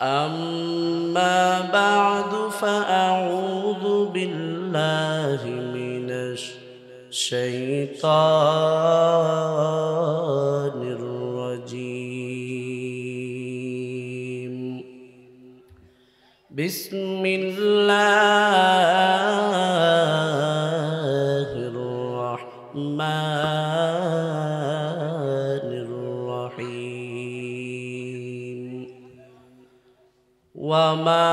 أما بعد فأعوذ بالله من الشيطان الرجيم. بسم الله الرحمن الرحيم. وما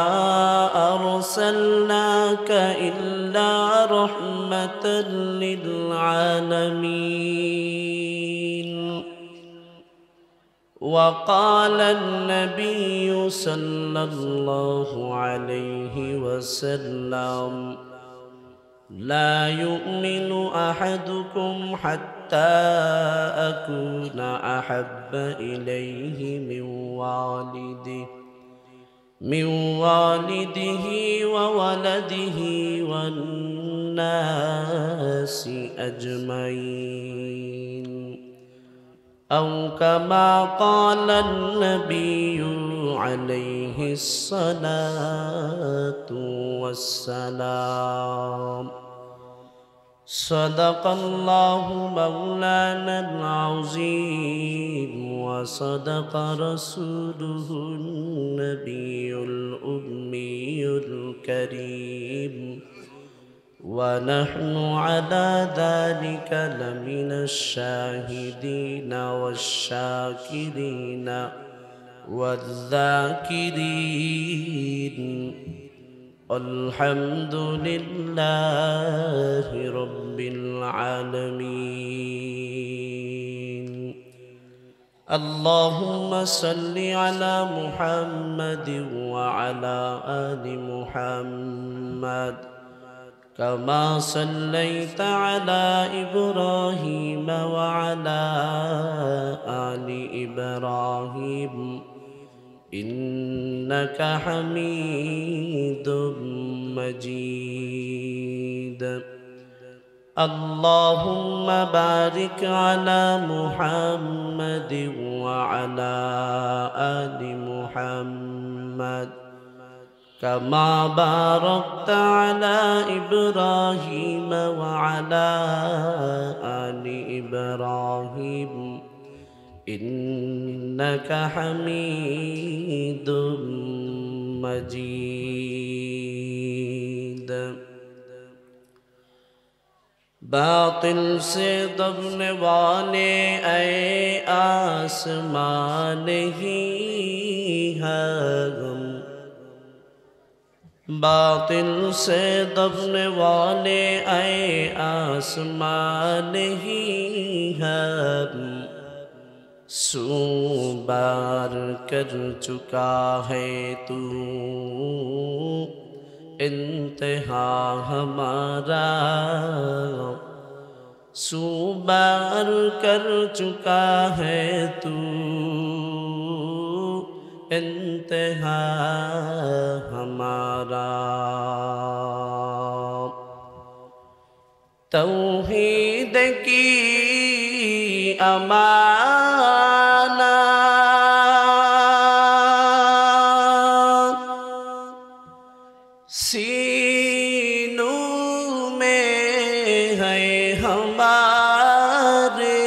أرسلناك إلا رحمة للعالمين. وقال النبي صلى الله عليه وسلم: لا يؤمن أحدكم حتى أكون أحب إليه من والده وولده والناس أجمعين، أو كما قال النبي عليه الصلاة والسلام. صدق الله مولانا العظيم، وصدق رسوله النبي الأمي الكريم، ونحن على ذلك لمن الشاهدين والشاكرين والذاكرين. الحمد لله رب العالمين. اللهم صل على محمد وعلى آل محمد، كما صليت على إبراهيم وعلى آل إبراهيم إنك حميد مجيد. اللهم بارك على محمد وعلى آل محمد، كما باركت على إبراهيم وعلى آل إبراهيم إنك حميد مجيد. बातिल से दबने वाले ऐ आसमान ही है गम, बातिल से दबने वाले ऐ आसमान ही है गम। सू बार कर चुका है तू इंतहा हमारा, सू बार कर चुका है तू इंतहा हमारा। तौहीद की अमाना सीनों में है हमारे,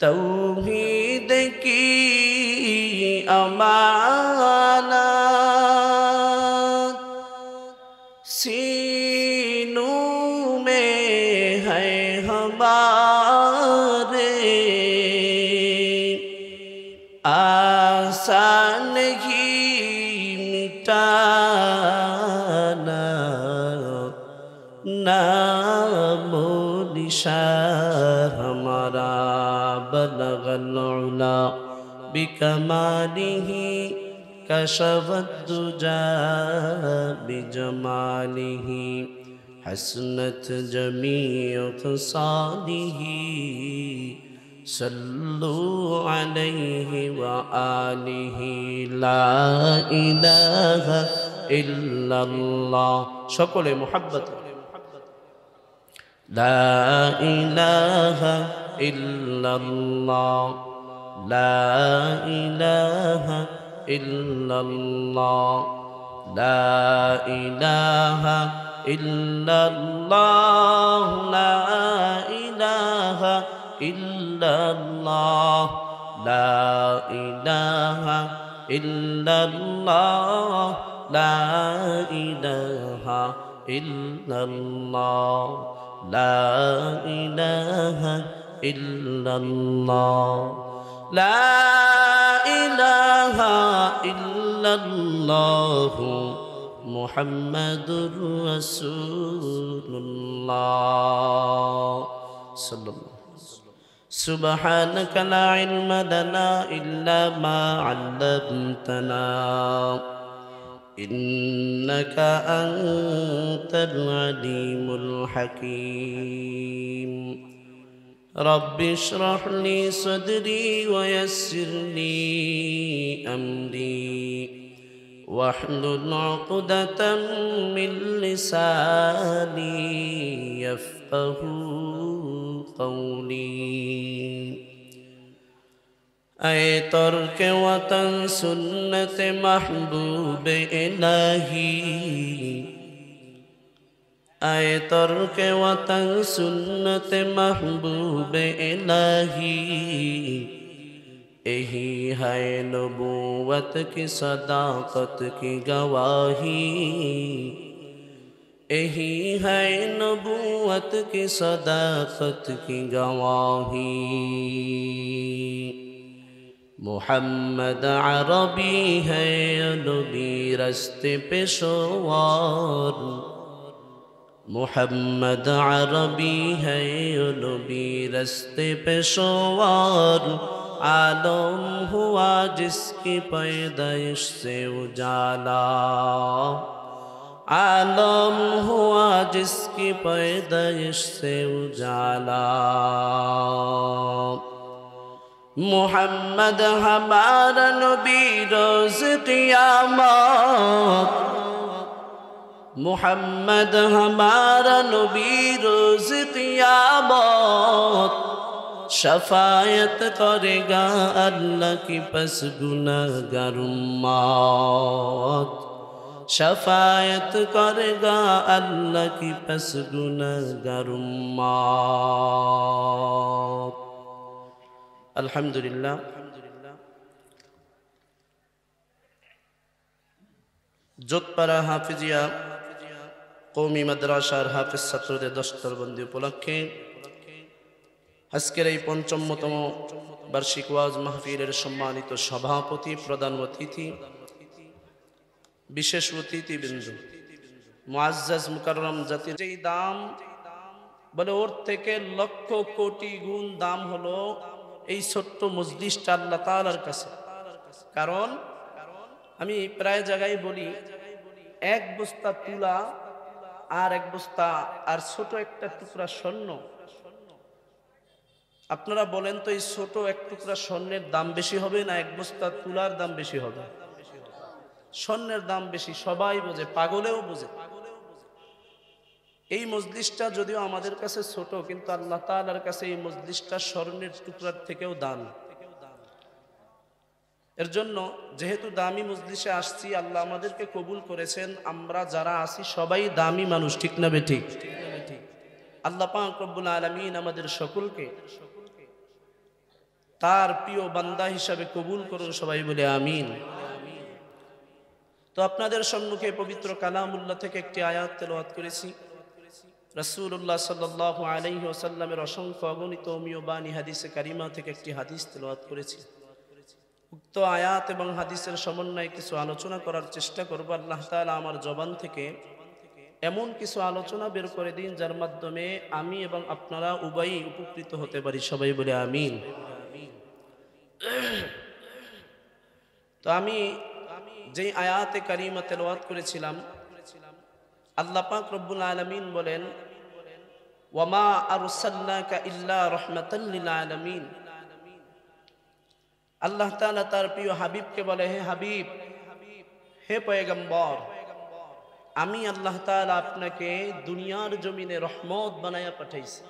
तौहीद की अमाना सीनों में है हमारे। आसान ही मिटाना नामो निशान हमारा। बलगल उला बिकमालिही कशफत दुजा बिजमालिही, हसनत जमीअ ख़सालिही सल्लु अलैहि व आलिहि। ला इलाहा इल्लल्लाह, সকলে মুহাব্বত লা ইলাহা ইল্লাল্লাহ লা ইলাহা ইল্লাল্লাহ লা ইলাহা ইল্লাল্লাহ লা ইলাহা ইল্লাল্লাহ লা ইলাহা ইল্লাল্লাহ লা ইলাহা ইল্লাল্লাহ লা ইলাহা ইল্লাল্লাহ লা ইলাহা ইল্লাল্লাহ মুহাম্মাদুর রাসূলুল্লাহ সাল্লাল্লাহু সুবহানাকা লা ইলমা লানা ইল্লা মা 'allamtana ইন্নাকা আনতাল আলিমুল হাকীম রব্বি ইশরাহ লি সাদরি ওয়া ইয়াসসির লি আমরি واحلل عقدة من لساني يفقهوا قولي اے ترک وطن سنت محبوب الہی اے ترک وطن سنت محبوب الہی यही है नबूवत की सदाकत की गवाही यही है नबूवत की सदाकत की गवाही मुहम्मद अरबी है नबी रस्ते पेशवार मुहम्मद अरबी है नबी रस्ते पेशवार आलम हुआ जिसकी पैदाइश से उजाला आलम हुआ जिसकी पैदाइश से उजाला मुहम्मद हमारा नबी रोज़ क़ियामत मुहम्मद हमारा नबी रोज़ क़ियामत शफायत करेगा अल्लाह की पस गुनहगार उम्मत शफायत करेगा अल्लाह की पस गुनहगार उम्मत अल्हम्दुलिल्लाह जोधपाड़ा हाफिजिया कौमी मद्रासार हाफिज छात्रদের দস্তরবন্দি উপলক্ষে আজকের এই পঞ্চমতম বার্ষিক ওয়াজ মাহফিলের সম্মানিত সভাপতি প্রধান অতিথি বিশেষ অতিথিবৃন্দ মুআজ্জাজ মুকাররম জাতির যেই দাম বলে ওর থেকে লক্ষ কোটি গুণ দাম হলো এই ছোট্ট মজলিসটা আল্লাহ তাআলার কাছে কারণ আমি প্রায় জায়গায় বলি এক বস্তা তুলা আর এক বস্তা আর ছোট একটা টুকরা স্বর্ণ আপনারা বলেন তো এই ছোট এক টুকরা স্বর্ণের দাম বেশি হবে না এক বস্তা তুলার দাম বেশি হবে স্বর্ণের দাম বেশি সবাই বোঝে পাগলেও বোঝে এই মজলিসটা যদিও আমাদের কাছে ছোট কিন্তু আল্লাহ তাআলার কাছে এই মজলিসটা স্বর্ণের টুকরার থেকেও দাম এর জন্য যেহেতু দামি মজলিসে আসছি আল্লাহ আমাদেরকে কবুল করেছেন আমরা যারা আছি সবাই দামি মানুষ ঠিক না বেঠিক আল্লাহ পাক রব্বুল আলামিন আমাদের সকলকে তার প্রিয় বান্দা হিসাবে কবুল করুন সবাই বলে আমিন তো আপনাদের সম্মুখে পবিত্র কালামুল্লাহ থেকে একটি আয়াত তেলাওয়াত করেছি রাসূলুল্লাহ সাল্লাল্লাহু আলাইহি ওয়াসাল্লামের অসংখ্য অগণিত অমীয় বাণী হাদিসে কারিমা থেকে একটি হাদিস তেলাওয়াত করেছি উক্ত আয়াত এবং হাদিসের সমন্বয়ে কিছু আলোচনা করার চেষ্টা করব আল্লাহ তাআলা আমার জবান থেকে এমন কিছু আলোচনা বের করে দিন যার মাধ্যমে আমি এবং আপনারা উভয়ই উপকৃত হতে পারি সবাই বলে আমিন তো আমি যেই আয়াতে কারিমা তেলাওয়াত করেছিলাম আল্লাহ পাক রব্বুল আলামিন বলেন ওয়ামা আরসালনাকা ইল্লা রাহমাতাল লিল আলামিন আল্লাহ তাআলা তার প্রিয় হাবিবকে বলে হে হাবিব হে পয়গম্বর আমি আল্লাহ তাআলা আপনাকে দুনিয়ার জমিনে রহমত বানায়া পাঠাইছি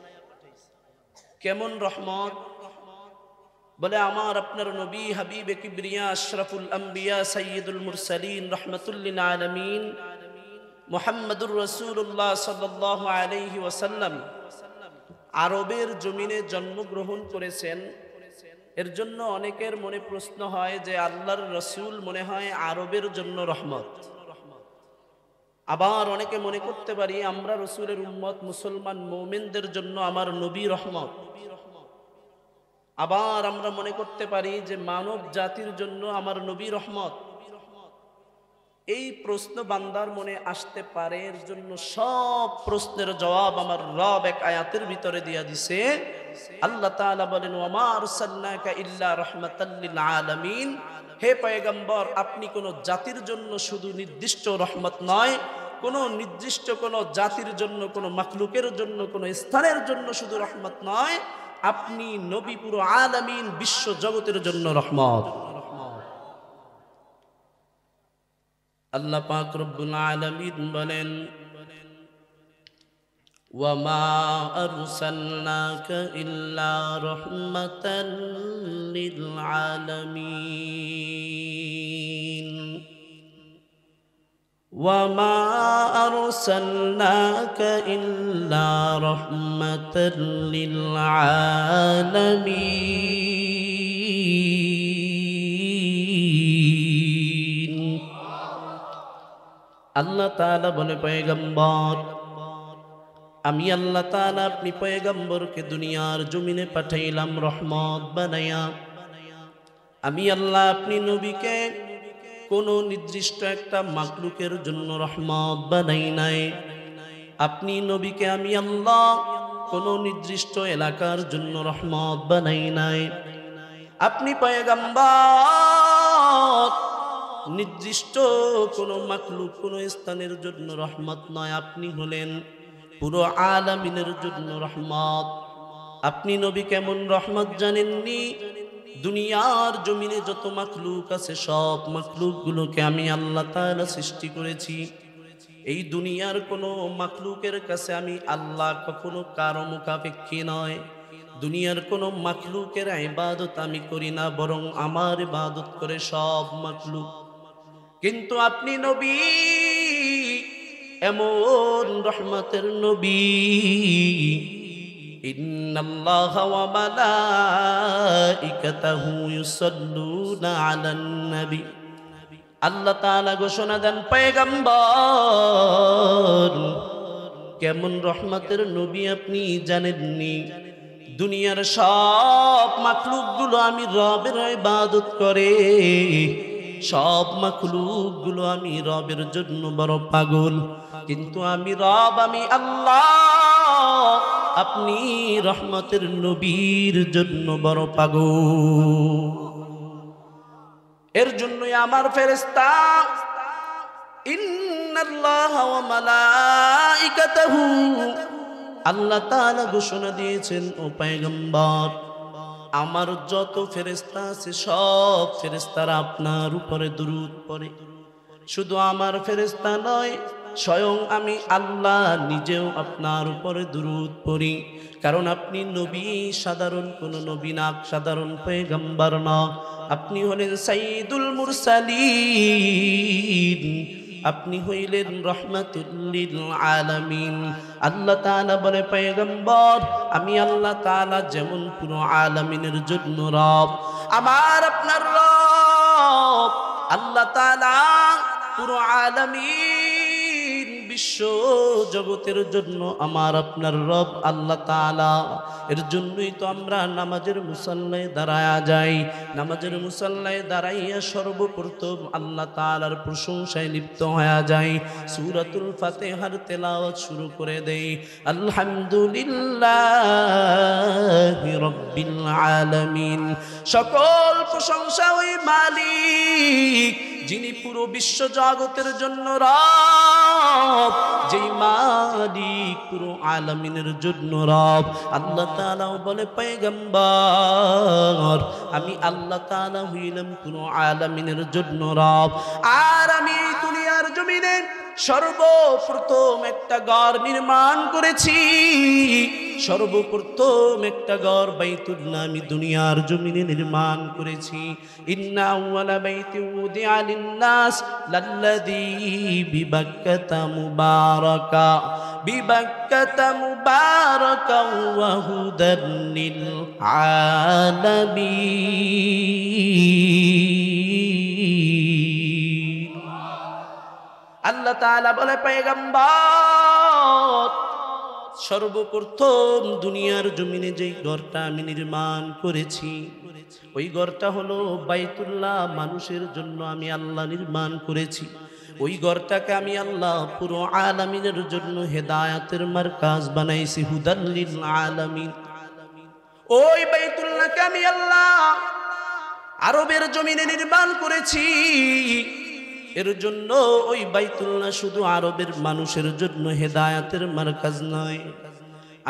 কেমন রহমত? বলে আমার আপনার নবী হাবিবে কিবরিয়া আশরাফুল আম্বিয়া সাইয়্যিদুল মুরসালিন রাহমাতুল লিল আলামিন মুহাম্মাদুর রাসূলুল্লাহ সাল্লাল্লাহু আলাইহি ওয়াসাল্লাম আরবের জমিনে জন্মগ্রহণ করেছেন। এর জন্য অনেকের মনে প্রশ্ন হয় যে আল্লাহর রসুল মনে হয় আরবের জন্য রহমত। আবার অনেকে মনে করতে পারি আমরা রসুলের উম্মত মুসলমান মুমিনদের জন্য আমার নবী রহমত। আবার আমরা মনে করতে পারি যে মানব জাতির জন্য আমার নবী রহমত। এই প্রশ্ন বান্দার মনে আসতে পারে, এর জন্য সব প্রশ্নের জবাব আমার রব এক আয়াতের ভিতরে দিয়া দিছে। আল্লাহ তাআলা বলেন, ওয়া মা আরসালনাকা ইল্লা রাহমাতাল লিল আলামিন। হে পয়গম্বর, আপনি কোন জাতির জন্য শুধু নির্দিষ্ট রহমত নয়, কোন নির্দিষ্ট কোন জাতির জন্য, কোন মাখলুকের জন্য, কোন স্থানের জন্য শুধু রহমত নয়, আপনি নবী পুরো আলামিন বিশ্ব জগতের জন্য রহমত। আল্লাহ পাক রব্বুল আলামিন বলেন, ওয়া মা আরসালনাকা ইল্লা রাহমাতাল লিল আলামিন, ওয়া মা আরসালনাকা ইল্লা রাহমাতাল লিল আলামিন। আল্লাহ তাআলা বলে, পয়গম্বর, আমি আল্লাহ তাআলা আপনি পয়গম্বরকে দুনিয়ার জমিনে পাঠাইলাম রহমত বানায়া। আমি আল্লাহ আপনি নবীকে কোন নির্দিষ্ট একটা মাখলুকের জন্য রহমত বানাই নাই। আপনি নবীকে আমি আল্লাহ কোন নির্দিষ্ট এলাকার জন্য রহমত বানাই নাই। আপনি পয়গম্বর নির্দিষ্ট কোন মাখলুক, কোন স্থানের জন্য রহমত নয়, আপনি হলেন পুরো আলামিনের জন্য রহমত। আপনি নবী কেমন রহমত জানেননি? দুনিয়ার জমিনে যত মাখলুক আছে সব মাখলুকগুলোকে আমি আল্লাহ তাআলা সৃষ্টি করেছি। এই দুনিয়ার কোনো মাখলুকের কাছে আমি আল্লাহ কখনো কারো মুখাপেক্ষী নয়। দুনিয়ার কোনো মাখলুকের ইবাদত আমি করি না, বরং আমার ইবাদত করে সব মাখলুক। কিন্তু আপনি নবী এমন রহমতের নবী, ইন্নাল্লাহা ওয়া মালাইকাতাহু ইউসাল্লুনা আলান নবী। আল্লাহ তাআলা ঘোষণা দেন, পয়গম্বর কেমন রহমতের নবী আপনি জানেননি? দুনিয়ার সব মাখলুকগুলো আমি রবের ইবাদত করে, সব মাখলুকগুলো আমি রবের জন্য বড় পাগল। কিন্তু আমি রব, আমি আল্লাহ আপনি রহমতের নবীর জন্য বড় পাগল। এর জন্যই আমার ফেরেশতা, ইন্নাল্লাহা ওয়া মালাইকাতাহু, আল্লাহ তাআলা ঘোষণা দিয়েছেন, ও পয়গম্বর আমার যত ফেরেশতা আছে সব ফেরেশতারা আপনার উপরে দুরূদ পড়ে। শুধু আমার ফেরেশতা নয়, স্বয়ং আমি আল্লাহ নিজেও আপনার উপরে দুরূদ পড়ি। কারণ আপনি নবী, সাধারণ কোন নবী না, সাধারণ পয়গম্বর না, আপনি হলেন সাইয়্যিদুল মুরসালিন, আপনি হইলেন রাহমাতুল লিল আলামিন। আল্লাহ তাআলা বলে, পয়গম্বর আমি আল্লাহ তাআলা যেমন পুরো আলামিনের জন্য রব, আমার আপনার রব আল্লাহ তাআলা পুরো আলামিন বিশ্ব জগতের জন্য আমার আপনার রব আল্লাহ তাআলা। এর জন্যই তো আমরা নামাজের মুসাল্লায় দাঁড়ায়া যাই। নামাজের মুসাল্লায় দাঁড়াইয়া সর্বপ্রথম আল্লাহ তাআলার প্রশংসায় লিপ্ত হয়ে যাই। সূরাতুল ফাতিহার তেলাওয়াত শুরু করে দেই, আলহামদুলিল্লাহি রাব্বিল আলামিন। সকল প্রশংসা ওই মালিক যিনি পুরো বিশ্ব জগতের জন্য রব, যেই মালিক পুরো আলামিনের জন্য রব। আল্লাহ তাআলা বলে, পয়গম্বর আমি আল্লাহ তাআলা হইলাম পুরো আলামিনের জন্য রব। আর আমি দুনিয়ার জমিনে সর্বপ্রথম একটা ঘর নির্মাণ করেছি, সর্বপ্রথম একটা ঘর বাইতুল্লাহ আমি দুনিয়ার জমিনে নির্মাণ করেছি। ইন্না আউওয়ালা বাইতি উদিআ লিন-নাস লাল্লাযী বিবাক্কাতা মুবারাকা ওয়া হুদান লিল আলামিন। আল্লাহ তাআলা বলে, পয়গম্বর, সর্বপ্রথম দুনিয়ার জমিনে যেই ঘরটা আমি নির্মাণ করেছি ওই ঘরটা হলো বাইতুল্লাহ। মানুষের জন্য আমি আল্লাহ নির্মাণ করেছি। ওই ঘরটাকে আমি আল্লাহ পুরো আলামিনের জন্য হেদায়েতের মারকাজ বানাইছি, হুদাল লিল আলামিন। ওই বাইতুল্লাহকে আমি আল্লাহ আরবের জমিনে নির্মাণ করেছি। এর জন্য ওই বাইতুল্লাহ শুধু আরবের মানুষের জন্য হেদায়েতের মারকাজ নয়,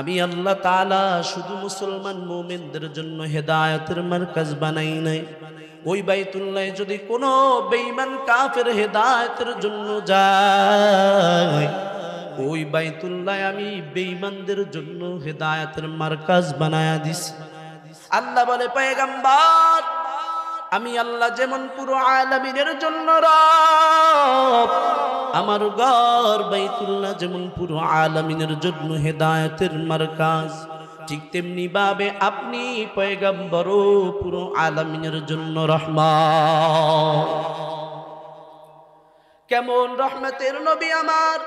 আমি আল্লাহ তাআলা শুধু মুসলমান মুমিনদের জন্য হেদায়েতের মারকাজ বানাই নাই। ওই বাইতুল্লাহ যদি কোনো বেঈমান কাফের হেদায়েতের জন্য যায়, ওই বাইতুল্লাহ আমি বেঈমানদের জন্য হেদায়েতের মারকাজ বানায়া দিছি। আল্লাহ বলে, পয়গম্বর, আমি আল্লাহ যেমন পুরো আলামিনের জন্য রব, আমার ঘর বাইতুল্লাহ যেমন পুরো আলামিনের জন্য হেদায়েতের মারকাজ, ঠিক তেমনি ভাবে আপনি পয়গম্বরও পুরো আলামিনের জন্য রহমত। কেমন রহমতের নবী আমার,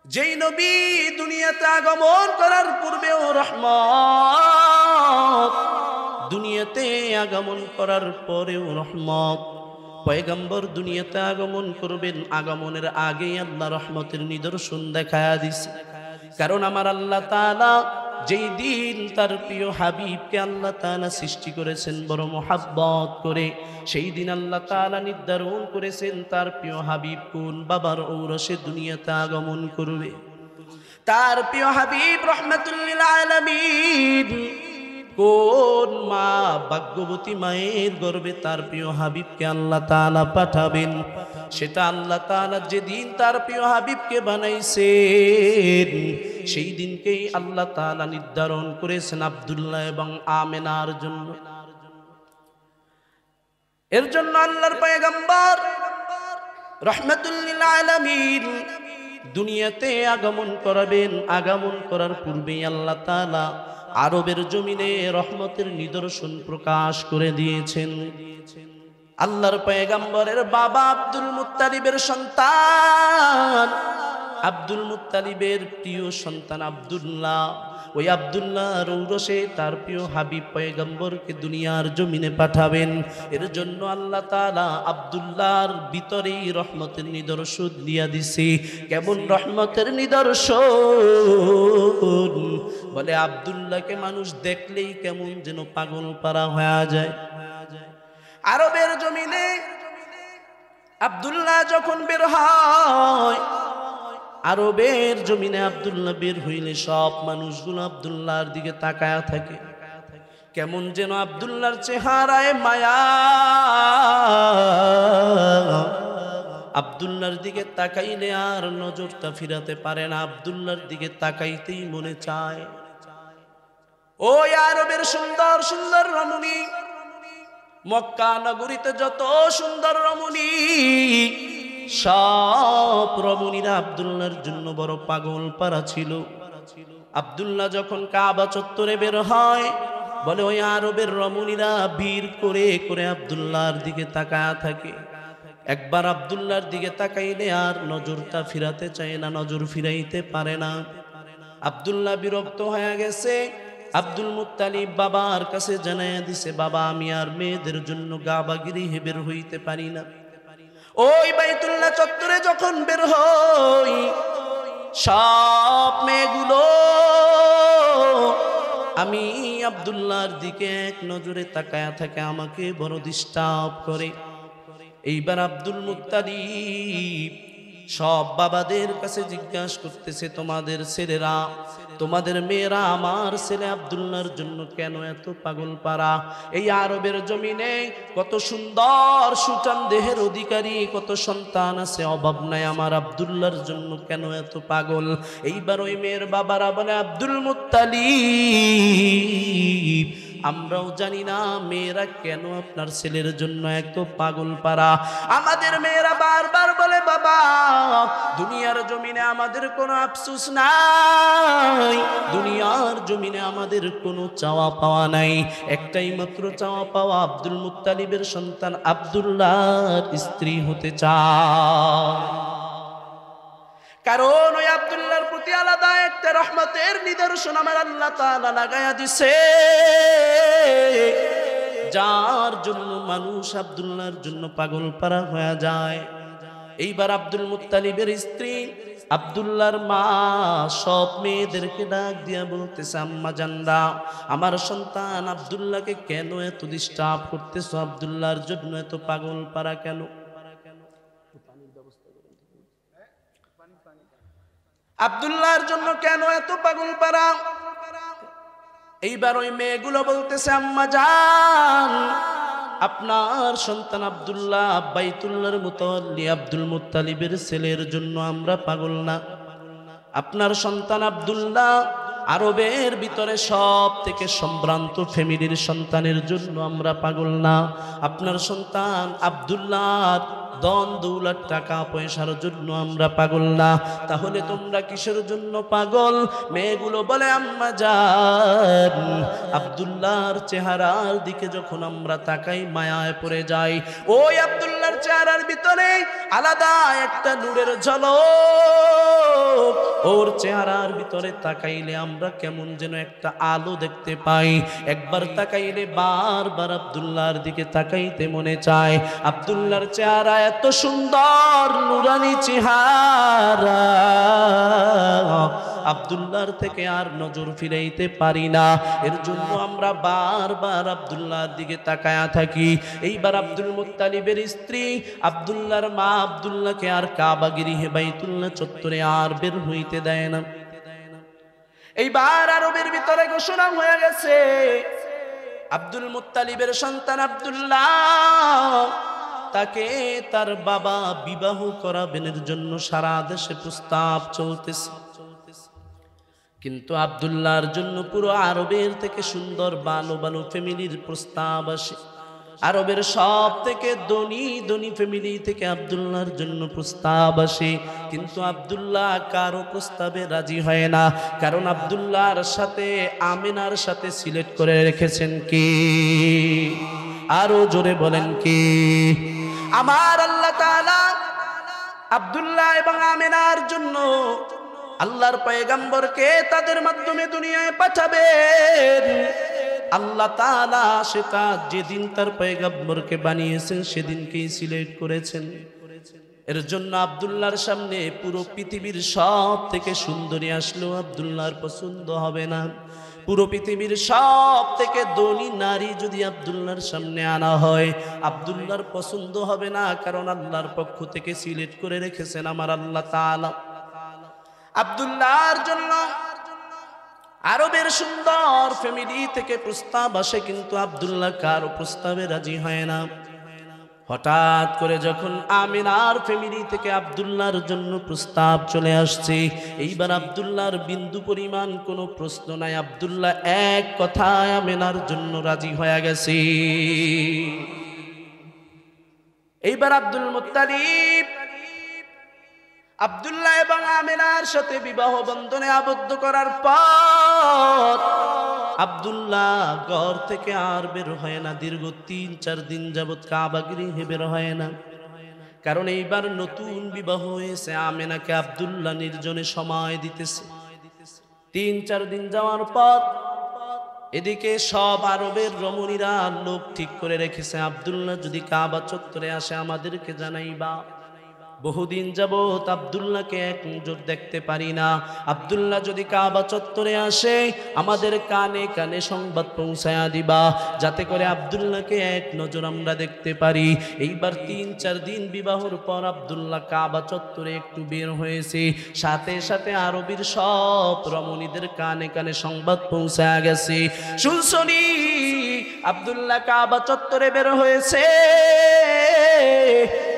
যেই নবী দুনিয়াতে আগমন করার পূর্বেও রহমত, দুনিয়াতে আগমন করার পরেও রহমত। পয়গম্বর দুনিয়াতে আগমন করবেন, আগমনের আগেই আল্লাহ রহমতের নিদর্শন দেখায়া দিছে। কারণ আমার আল্লাহ তাআলা যেই দিন তার প্রিয় হাবিবকে আল্লাহ তাআলা সৃষ্টি করেছেন বড় মোহাব্বত করে, সেই দিন আল্লাহ তাআলা নির্ধারণ করেছেন তার প্রিয় হাবিব কোন বাবার ঔরসে দুনিয়াতে আগমন করবে। তার প্রিয় হাবিব রাহমাতুল লিল আলামিন কোন মা ভাগ্যবতী মায়ের গর্ভে তার প্রিয় হাবিবকে আল্লাহ তাআলা পাঠাবেন, সেটা আল্লাহ তাআলা যেদিন তার প্রিয় হাবিবকে বানাইছেন সেই দিনকেই আল্লাহ তাআলা নির্ধারণ করেছেন আব্দুল্লাহ এবং আমেনার জন্য। এর জন্য আল্লাহর পয়গম্বর রাহমাতুল লিল আলামিন দুনিয়াতে আগমন করাবেন। আগমন করার পূর্বেই আল্লাহ তাআলা আরবের জমিনে রহমতের নিদর্শন প্রকাশ করে দিয়েছেন। আল্লাহর পয়গম্বরের বাবা আব্দুল মুত্তালিবের সন্তান, আব্দুল মুত্তালিবের প্রিয় সন্তান আব্দুল্লাহ, ওই আব্দুল্লাহর ঔরসে তার প্রিয় হাবিব পয়গম্বরকে দুনিয়ার জমিনে পাঠাবেন। এর জন্য আল্লাহ তাআলা আব্দুল্লাহর ভিতরেই রহমতের নিদর্শন দিয়া দিছে। কেমন রহমতের নিদর্শন, বলে আব্দুল্লাহকে মানুষ দেখলেই কেমন যেন পাগল পারা হয়ে যায়। আরবের জমিনে আব্দুল্লাহ যখন বের হয়, আরবের জমিনে আব্দুল্লাহ বের হইলে সব মানুষগুলো আব্দুল্লাহর দিকে তাকায়া থাকে, কেমন যেন আব্দুল্লাহর চেহারায় মায়া। আব্দুল্লাহর দিকে তাকাইলে আর নজরটা ফিরাতে পারে না, আব্দুল্লাহর দিকে তাকাইতেই মনে চায়। ওই আরবের সুন্দর সুন্দর রমণী, মক্কা নগরীতে যত সুন্দর রমণী, সব রমণীরা আব্দুল্লাহর জন্য বড় পাগল পারা ছিল। আব্দুল্লাহ যখন কাবা চত্বরে বের হয়, বলে ওই আরবের রমণীরা ভিড় করে করে আব্দুল্লাহর দিকে তাকায়া থাকে। একবার আব্দুল্লাহর দিকে তাকাইলে আর নজরটা ফিরাতে চায় না, নজর ফিরাইতে পারে না। আব্দুল্লাহ বিরক্ত হয়ে গেছে। আব্দুল মুত্তালিব বাবার কাছে জানাইয়া দিছে, বাবা আমি আর মেয়েদের জন্য গাবাগিরি বের হইতে পারি না। ওই বাইতুল্লাহ চত্বরে যখন বের হই, সব মেয়েগুলো আমি আব্দুল্লাহর দিকে এক নজরে তাকায়া থাকে, আমাকে বড় ডিস্টার্ব করে। এইবার আব্দুল মুত্তালিব সব বাবাদের কাছে জিজ্ঞাসা করতেছে, তোমাদের ছেলেরা, তোমাদের মেয়েরা আমার ছেলে আব্দুল্লাহর জন্য কেন এত পাগল পারা? এই আরবের জমিনে কত সুন্দর সুঠাম দেহের অধিকারী কত সন্তান আছে, অভাব নাই, আমার আব্দুল্লাহর জন্য কেন এত পাগল? এইবার ওই মেয়ের বাবারা বলে, আব্দুল মুত্তালিব, আমরাও জানি না মেয়েরা কেন আপনার ছেলের জন্য এত পাগল পারা। আমাদের মেয়েরা বারবার বলে, বাবা, দুনিয়ার জমিনে আমাদের কোনো আফসোস নাই, দুনিয়ার জমিনে আমাদের কোনো চাওয়া পাওয়া নাই, একটাই মাত্র চাওয়া পাওয়া, আব্দুল মুত্তালিবের সন্তান আব্দুল্লাহর স্ত্রী হতে চায়। কারণ ওই আব্দুল্লাহর প্রতি আলাদা একটা রহমতের নিদর্শন আমার আল্লাহ তাআলা লাগায়া দিছে, যার জন্য মানুষ আব্দুল্লাহর জন্য পাগল পারা হয়ে যায়। এইবার আব্দুল মুত্তালিবের স্ত্রী আব্দুল্লাহর মা সব মেয়েদেরকে ডাক দিয়া বলতেছে, আম্মা জানরা, আমার সন্তান আব্দুল্লাহকে কেন এত ডিস্টার্ব করতেছো? আব্দুল্লাহর জন্য এত পাগল পারা কেন? আব্দুল্লাহর জন্য কেন এত পাগল পারা? এইবার ওই মেয়েগুলো বলতেছে, আম্মা জান, আপনার সন্তান আব্দুল্লাহ বাইতুল্লাহর মুতাওয়াল্লি আব্দুল মুত্তালিবের ছেলের জন্য আমরা পাগল না, আপনার সন্তান আব্দুল্লাহ আরবের ভিতরে সব থেকে সম্ভ্রান্ত ফ্যামিলির সন্তানের জন্য আমরা পাগল না, আপনার সন্তান আব্দুল্লাহ ধন দৌলত টাকা পয়সার জন্য আমরা পাগল না, তাহলে তোমরা কিসের জন্য পাগল? মেয়েগুলো বলে, আম্মা জান, আব্দুল্লাহর চেহারার দিকে যখন আমরা তাকাই মায়ায় পড়ে যাই, ওই আব্দুল্লাহর চেহারার ভিতরে আলাদা একটা নূরের ঝলক, ওর চেহারার ভিতরে তাকাইলে আমরা কেমন যেন একটা আলো দেখতে পাই, একবার তাকাইলে বারবার আব্দুল্লাহর দিকে তাকাইতে মনে চায়। আব্দুল্লাহর চেহারা এত সুন্দর নুরানি চেহারা, আব্দুল্লাহর থেকে আর নজর ফিরাইতে পারি না, এর জন্য আমরা বারবার আব্দুল্লাহর দিকে তাকায়া থাকি। এইবার আব্দুল মুত্তালিবের স্ত্রী আব্দুল্লাহর মা আব্দুল্লাহকে আর কাবা গৃহে বাইতুল্লাহ চত্বরে আর বের হইতে দেয় না। এইবার আরবের ভিতরে ঘোষণা হয়ে গেছে, আব্দুল মুত্তালিবের সন্তান আব্দুল্লাহ, তাকে তার বাবা বিবাহ করাবেনের জন্য সারা দেশে প্রস্তাব চলতেছে, কিন্তু আব্দুল্লাহর জন্য পুরো আরবের থেকে সুন্দর ভালো ভালো ফ্যামিলির প্রস্তাব আসে। আরবের সব থেকে ধনী ধনী ফ্যামিলি থেকে আব্দুল্লাহর জন্য প্রস্তাব আসে, কিন্তু আব্দুল্লাহ কারো প্রস্তাবে রাজি হয় না, কারণ আব্দুল্লাহর সাথে আমিনার সাথে সিলেক্ট করে রেখেছেন কে? আরো জোরে বলেন কে? আমার আল্লাহ তাআলা আব্দুল্লাহ এবং আমিনার জন্য আল্লাহর পয়গম্বরকে তাদের মাধ্যমে দুনিয়ায় পাঠাবেন। আল্লাহ তাআলা সেটা যেদিন তার পয়গম্বরকে বানিয়েছেন সেদিনকেই সিলেক্ট করেছেন। এর জন্য আব্দুল্লাহর সামনে পুরো পৃথিবীর সব থেকে সুন্দরী আসলেও আব্দুল্লাহর পছন্দ হবে না। পুরো পৃথিবীর সব থেকে ধনী নারী যদি আব্দুল্লাহর সামনে আনা হয়, আব্দুল্লাহর পছন্দ হবে না, কারণ আল্লাহর পক্ষ থেকে সিলেক্ট করে রেখেছেন আমার আল্লাহ তাআলা আব্দুল্লাহর জন্য। আরবের সুন্দর ফ্যামিলি থেকে প্রস্তাব আসে, কিন্তু আব্দুল্লাহ কারো প্রস্তাবে রাজি হয় না। হঠাৎ করে যখন আমিনার ফ্যামিলি থেকে আব্দুল্লাহর জন্য প্রস্তাব চলে আসছে, এইবার আব্দুল্লাহর বিন্দু পরিমাণ কোনো প্রশ্ন নাই, আব্দুল্লাহ এক কথায় আমিনার জন্য রাজি হয়ে গেছে। এইবার আব্দুল মুত্তালিব আব্দুল্লাহ এবং আমিনার সাথে বিবাহ বন্ধনে আবদ্ধ করার পর আব্দুল্লাহ ঘর থেকে আর বের হয় না, দীর্ঘ ৩-৪ দিন যাবৎ কাবা গৃহে বের হয় না, কারণ এইবার নতুন বিবাহ হয়েছে। আমিনাকে আব্দুল্লাহ নির্জনে সময় দিতেছে। ৩-৪ দিন যাওয়ার পর এদিকে সব আরবের রমণীরা লোক ঠিক করে রেখেছে, আব্দুল্লাহ যদি কাবা চত্বরে আসে আমাদেরকে জানাইবা। বহুদিন যাবত আব্দুল্লাহকে এক নজর দেখতে পারি না। আব্দুল্লাহ যদি কাবা চত্বরে আসে আমাদের কানে কানে সংবাদ পৌঁছায়া দিবা, যাতে করে আব্দুল্লাহকে এক নজর আমরা দেখতে পারি। এইবার ৩-৪ দিন বিবাহর পর আব্দুল্লাহ কাবা চত্বরে একটু বের হয়েছে, সাথে সাথে আরবের সব রমণীদের কানে কানে সংবাদ পৌঁছায়া গেছে, শুনছনি আব্দুল্লাহ কাবা চত্বরে বের হয়েছে।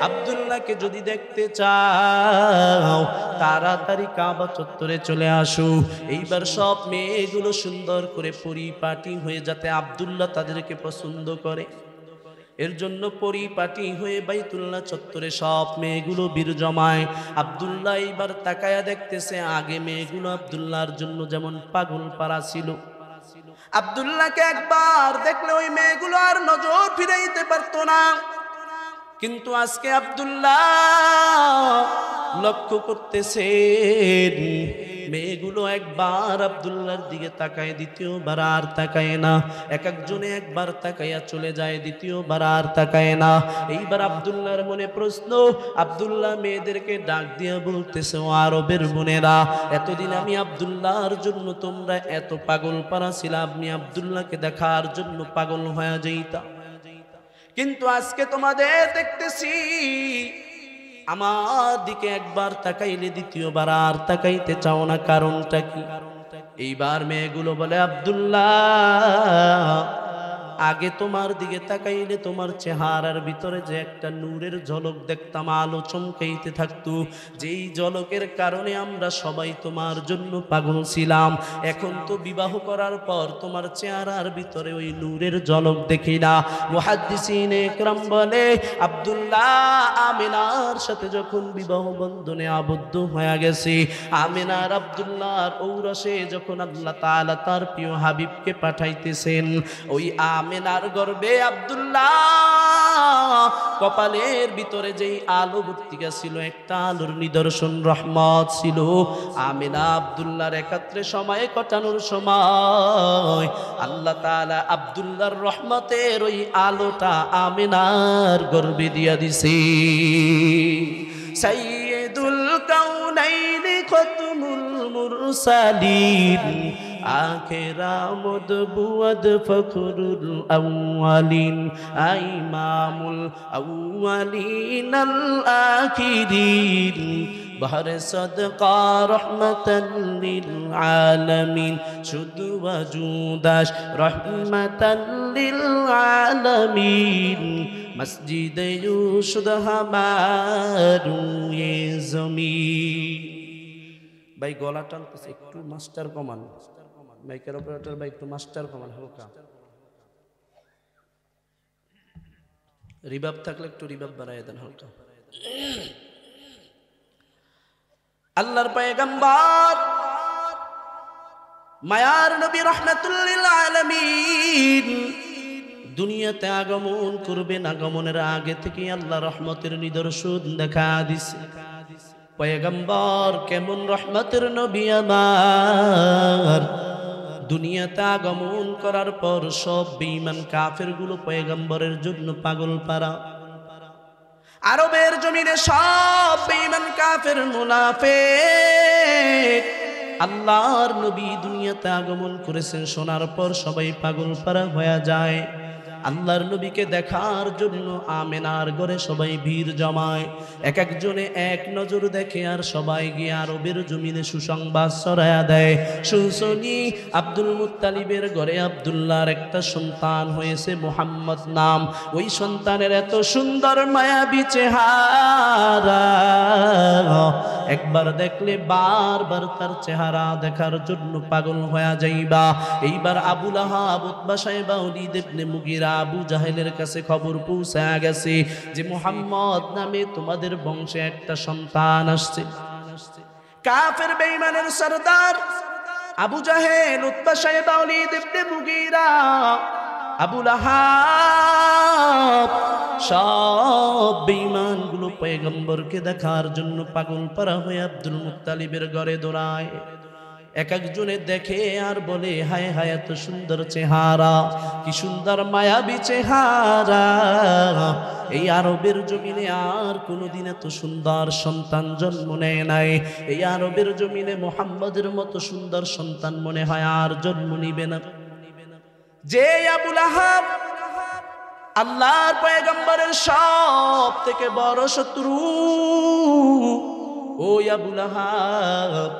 আব্দুল্লাহকে যদি দেখতে চাও তাড়াতাড়ি কাবা চত্বরে চলে আসো। এইবার সব মেয়েগুলো সুন্দর করে পরিপাটি হয়ে যাতে আব্দুল্লাহ তাদেরকে পছন্দ করে, এর জন্য পরিপাটি হয়ে বাইতুল্লাহ চত্বরে সব মেয়েগুলো বীর জমায়। আব্দুল্লাহ এইবার তাকায়া দেখতেছে আগে মেয়েগুলো আব্দুল্লাহর জন্য যেমন পাগল পারা ছিল, আব্দুল্লাহকে একবার দেখলে ওই মেয়েগুলো আর নজর ফিরাইতে পারতো না। কিন্তু আজকে আব্দুল্লাহ লক্ষ্য করতেছেন মেয়েগুলো একবার আব্দুল্লাহর দিকে তাকায়, দ্বিতীয়বার আর তাকায় না। এক একজনে একবার তাকাইয়া চলে যায়, দ্বিতীয়বার আর তাকায় না। এইবার আব্দুল্লাহর মনে প্রশ্ন, আব্দুল্লাহ মেয়েদেরকে ডাক দিয়া বলতেছে, ও আরবের বোনেরা, এতদিন আমি আব্দুল্লাহর জন্য তোমরা এত পাগল পারা ছিল, আমি আব্দুল্লাহকে দেখার জন্য পাগল হয়ে যাইতা, কিন্তু আজকে তোমাদের দেখতেছি আমার দিকে একবার তাকাইলে দ্বিতীয়বার আর তাকাইতে চাও না, কারণটা কি? এইবার মেয়েগুলো বলে, আব্দুল্লাহ আগে তোমার দিকে তাকাইলে তোমার চেহারার ভিতরে যে একটা নূরের ঝলক দেখতাম, আলো চমকাইতে থাকতো, যেই ঝলকের কারণে আমরা সবাই তোমার জন্য পাগল ছিলাম। এখন তো বিবাহ করার পর তোমার চেহারার ভিতরে ওই নূরের ঝলক দেখি না। মুহাদ্দিসিনে ইকরাম বলে, আব্দুল্লাহ আমিনার সাথে যখন বিবাহ বন্ধনে আবদ্ধ হয়ে গেছে, আমিনার আব্দুল্লাহর ঔরসে যখন আল্লাহ তাআলা তার প্রিয় হাবিবকে পাঠাইতেছেন, ওই আমিনার গর্ভে আব্দুল্লাহ কপালের ভিতরে যেই আলো ভর্তিকা ছিল, একটা আলোর নিদর্শন রহমত ছিল। আমিনা আব্দুল্লাহর একত্রে সময় কাটানোর সময় আল্লাহ তাআলা আব্দুল্লাহর রহমতের ওই আলোটা আমিনার গর্ভে দিয়া দিছে। সাইয়্যিদুল কাউনাইনি খাতমুল মুরসালিন আখেরা মদবুয়াদ ফখরুল আউয়ালিন ইমামুল আউয়ালিন আল আখিরিন বাহরে সদকা রহমাতাল লিল আলামিন শুধু ওয়াজুদাস রহমাতাল লিল আলামিন মসজিদে ইউশুদ হামারু এ জমিন। ভাই গলা টানতেছে, একটু মাস্টার কমান, মাইকের অপারেটর ভাই একটু মাস্টার কমান, হালকা রিভাব থাকলে একটু রিভাব বাড়ায় দেন হালকা। আল্লাহর পয়গম্বর মায়ার নবী রাহমাতুল লিল আলামিন দুনিয়াতে আগমন করবেন, আগমনের আগে থেকে আল্লাহ রহমতের নিদর্শন দেখা দিছে। পয়গম্বর কেমন রহমতের নবী আমার, দুনিয়াতে আগমন করার পর সব বেঈমান কাফের গুলো পয়গম্বরের জন্য পাগল পারা। আরবের জমিনে সব বেঈমান কাফের মুনাফিক আল্লাহর নবী দুনিয়াতে আগমন করেছেন শোনার পর সবাই পাগল পারা হয়ে যায়। আল্লাহর নবীকে দেখার জন্য আমিনার ঘরে সবাই ভিড় জমায়, এক একজনে এক নজর দেখে আর সবাই গিয়ে আরবের জমিনে সুসংবাদ ছড়ায়া দেয়। শুনছনি আব্দুল মুত্তালিবের ঘরে আব্দুল্লাহর একটা সন্তান হয়েছে, মুহাম্মদ নাম। ওই সন্তানের এত সুন্দর মায়াবী চেহারা, একবার দেখলে বারবার তার চেহারা দেখার জন্য পাগল হয়ে যাইবা। এইবার আবু লাহাব, উতবা, শাইবা, ওলীদ ইবনে মুগীরা, আবু জাহেলের কাছে খবর পৌঁছায়া গেছে যে মুহাম্মদ নামে তোমাদের বংশে একটা সন্তান আসছে। কাফের বেঈমানের সরদার আবু জাহেল, উতবা, শাইবা, ওলীদ ইবনে মুগীরা, আবু লাহাব সব বেঈমান গুলো পয়গম্বরকে দেখার জন্য পাগল পারা হয়ে আব্দুল মুত্তালিবের ঘরে দৌড়ায়। এক একজনে দেখে আর বলে হায় হায় এত সুন্দর চেহারা, কি সুন্দর মায়াবী চেহারা। এই আরবের জমিনে আর কোনোদিন এত সুন্দর সন্তান জন্ম নেয় নাই। এই আরবের জমিনে মুহাম্মদের মতো সুন্দর সন্তান মনে হয় আর জন্ম নিবে না। যে আবু লাহাব আল্লাহর পয়গম্বরের সব থেকে বড় শত্রু, ও আবু লাহাব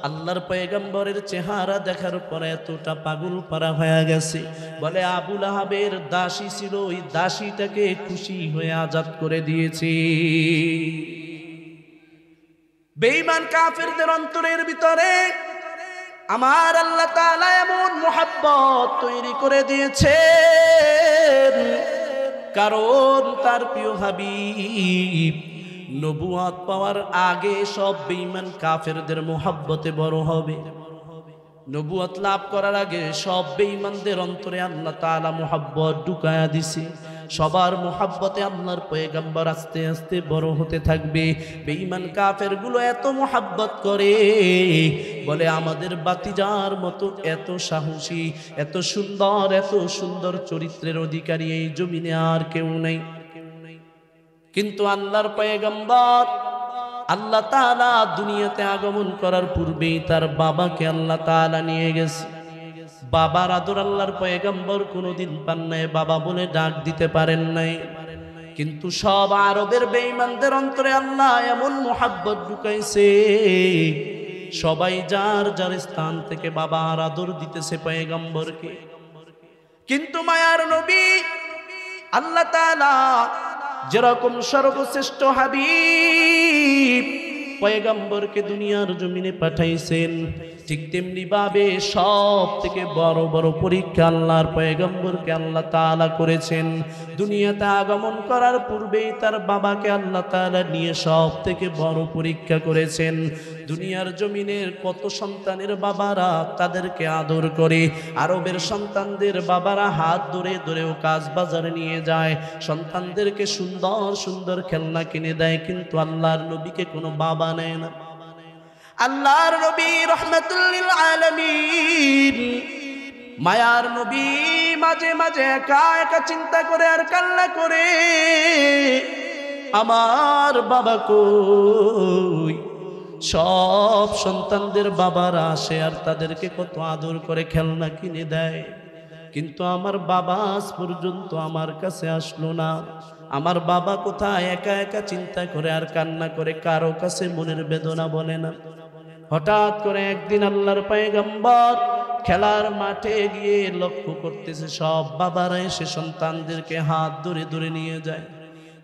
আল্লাহর পয়গম্বরের চেহারা দেখার পরে এতটা পাগল পারা হয়ে গেছে, বলে আবু লাহাবের দাসী ছিল, ওই দাসীটাকে খুশি হয়ে আজাদ করে দিয়েছি। বেঈমান কাফেরদের অন্তরের ভিতরে আমার আল্লাহ তাআলা এমন মুহাব্বত তৈরি করে দিয়েছেন, কারণ তার প্রিয় হাবিব নবুয়ত পাওয়ার আগে সব বেঈমান কাফেরদের মুহাব্বতে বড় হবে। নবুয়ত লাভ করার আগে সব বেঈমানদের অন্তরে আল্লাহ তাআলা মুহাব্বত ঢুকায়া দিছে। সবার মুহাব্বতে আল্লাহর পয়গম্বর আস্তে আস্তে বড় হতে থাকবে। বেঈমান কাফেরগুলো এত মুহাব্বত করে, বলে আমাদের বাতিজার মতো এত সাহসী, এত সুন্দর চরিত্রের অধিকারী এই জমিনে আর কেউ নেই। কিন্তু আল্লাহর পয়গম্বর আল্লাহ তাআলা দুনিয়াতে আগমন করার পূর্বেই তার বাবাকে আল্লাহ তাআলা নিয়ে গেছে। বাবার আদর আল্লাহর পয়গম্বর কোনোদিন পান নাই, বাবা বলে ডাক দিতে পারেন নাই। কিন্তু সব আরবের বেঈমানদের অন্তরে আল্লাহ এমন মুহাব্বত ঢুকাইছে, সবাই যার যার স্থান থেকে বাবার আদর দিতেছে পয়গম্বরকে। কিন্তু মায়ার নবী আল্লাহ তাআলা যেরকম সর্বশ্রেষ্ঠ হাবিব পয়গম্বরকে দুনিয়ার জমিনে পাঠাইছেন, ঠিক তেমনি ভাবে সব থেকে বড় বড় পরীক্ষা আল্লাহর পয়গম্বরকে আল্লাহ তাআলা করেছেন। দুনিয়াতে আগমন করার পূর্বেই তার বাবাকে আল্লাহ তাআলা নিয়ে সব থেকে বড় পরীক্ষা করেছেন। দুনিয়ার জমিনের কত সন্তানের বাবারা তাদেরকে আদর করে, আরবের সন্তানদের বাবারা হাত ধরে ধরেও কাজ বাজারে নিয়ে যায়, সন্তানদেরকে সুন্দর সুন্দর খেলনা কিনে দেয়, কিন্তু আল্লাহর নবীকে কোনো বাবা নেয় না। আল্লাহর নবী রাহমাতুল লিল আলামিন, মায়ার নবী মাঝে মাঝে একা একা চিন্তা করে আর কান্না করে, আমার বাবা কই। সব সন্তানদের বাবারা আসে আর তাদেরকে কত আদর করে খেলনা কিনে দেয়, কিন্তু আমার বাবা আজ পর্যন্ত আমার কাছে আসলো না। আমার বাবা কোথায়? একা একা চিন্তা করে আর কান্না করে, কারো কাছে মনের বেদনা বলে না। হঠাৎ করে একদিন আল্লাহর পয়গম্বর খেলার মাঠে গিয়ে লক্ষ্য করতেছে সব বাবারা এসে সন্তানদেরকে হাত ধরে ধরে নিয়ে যায়,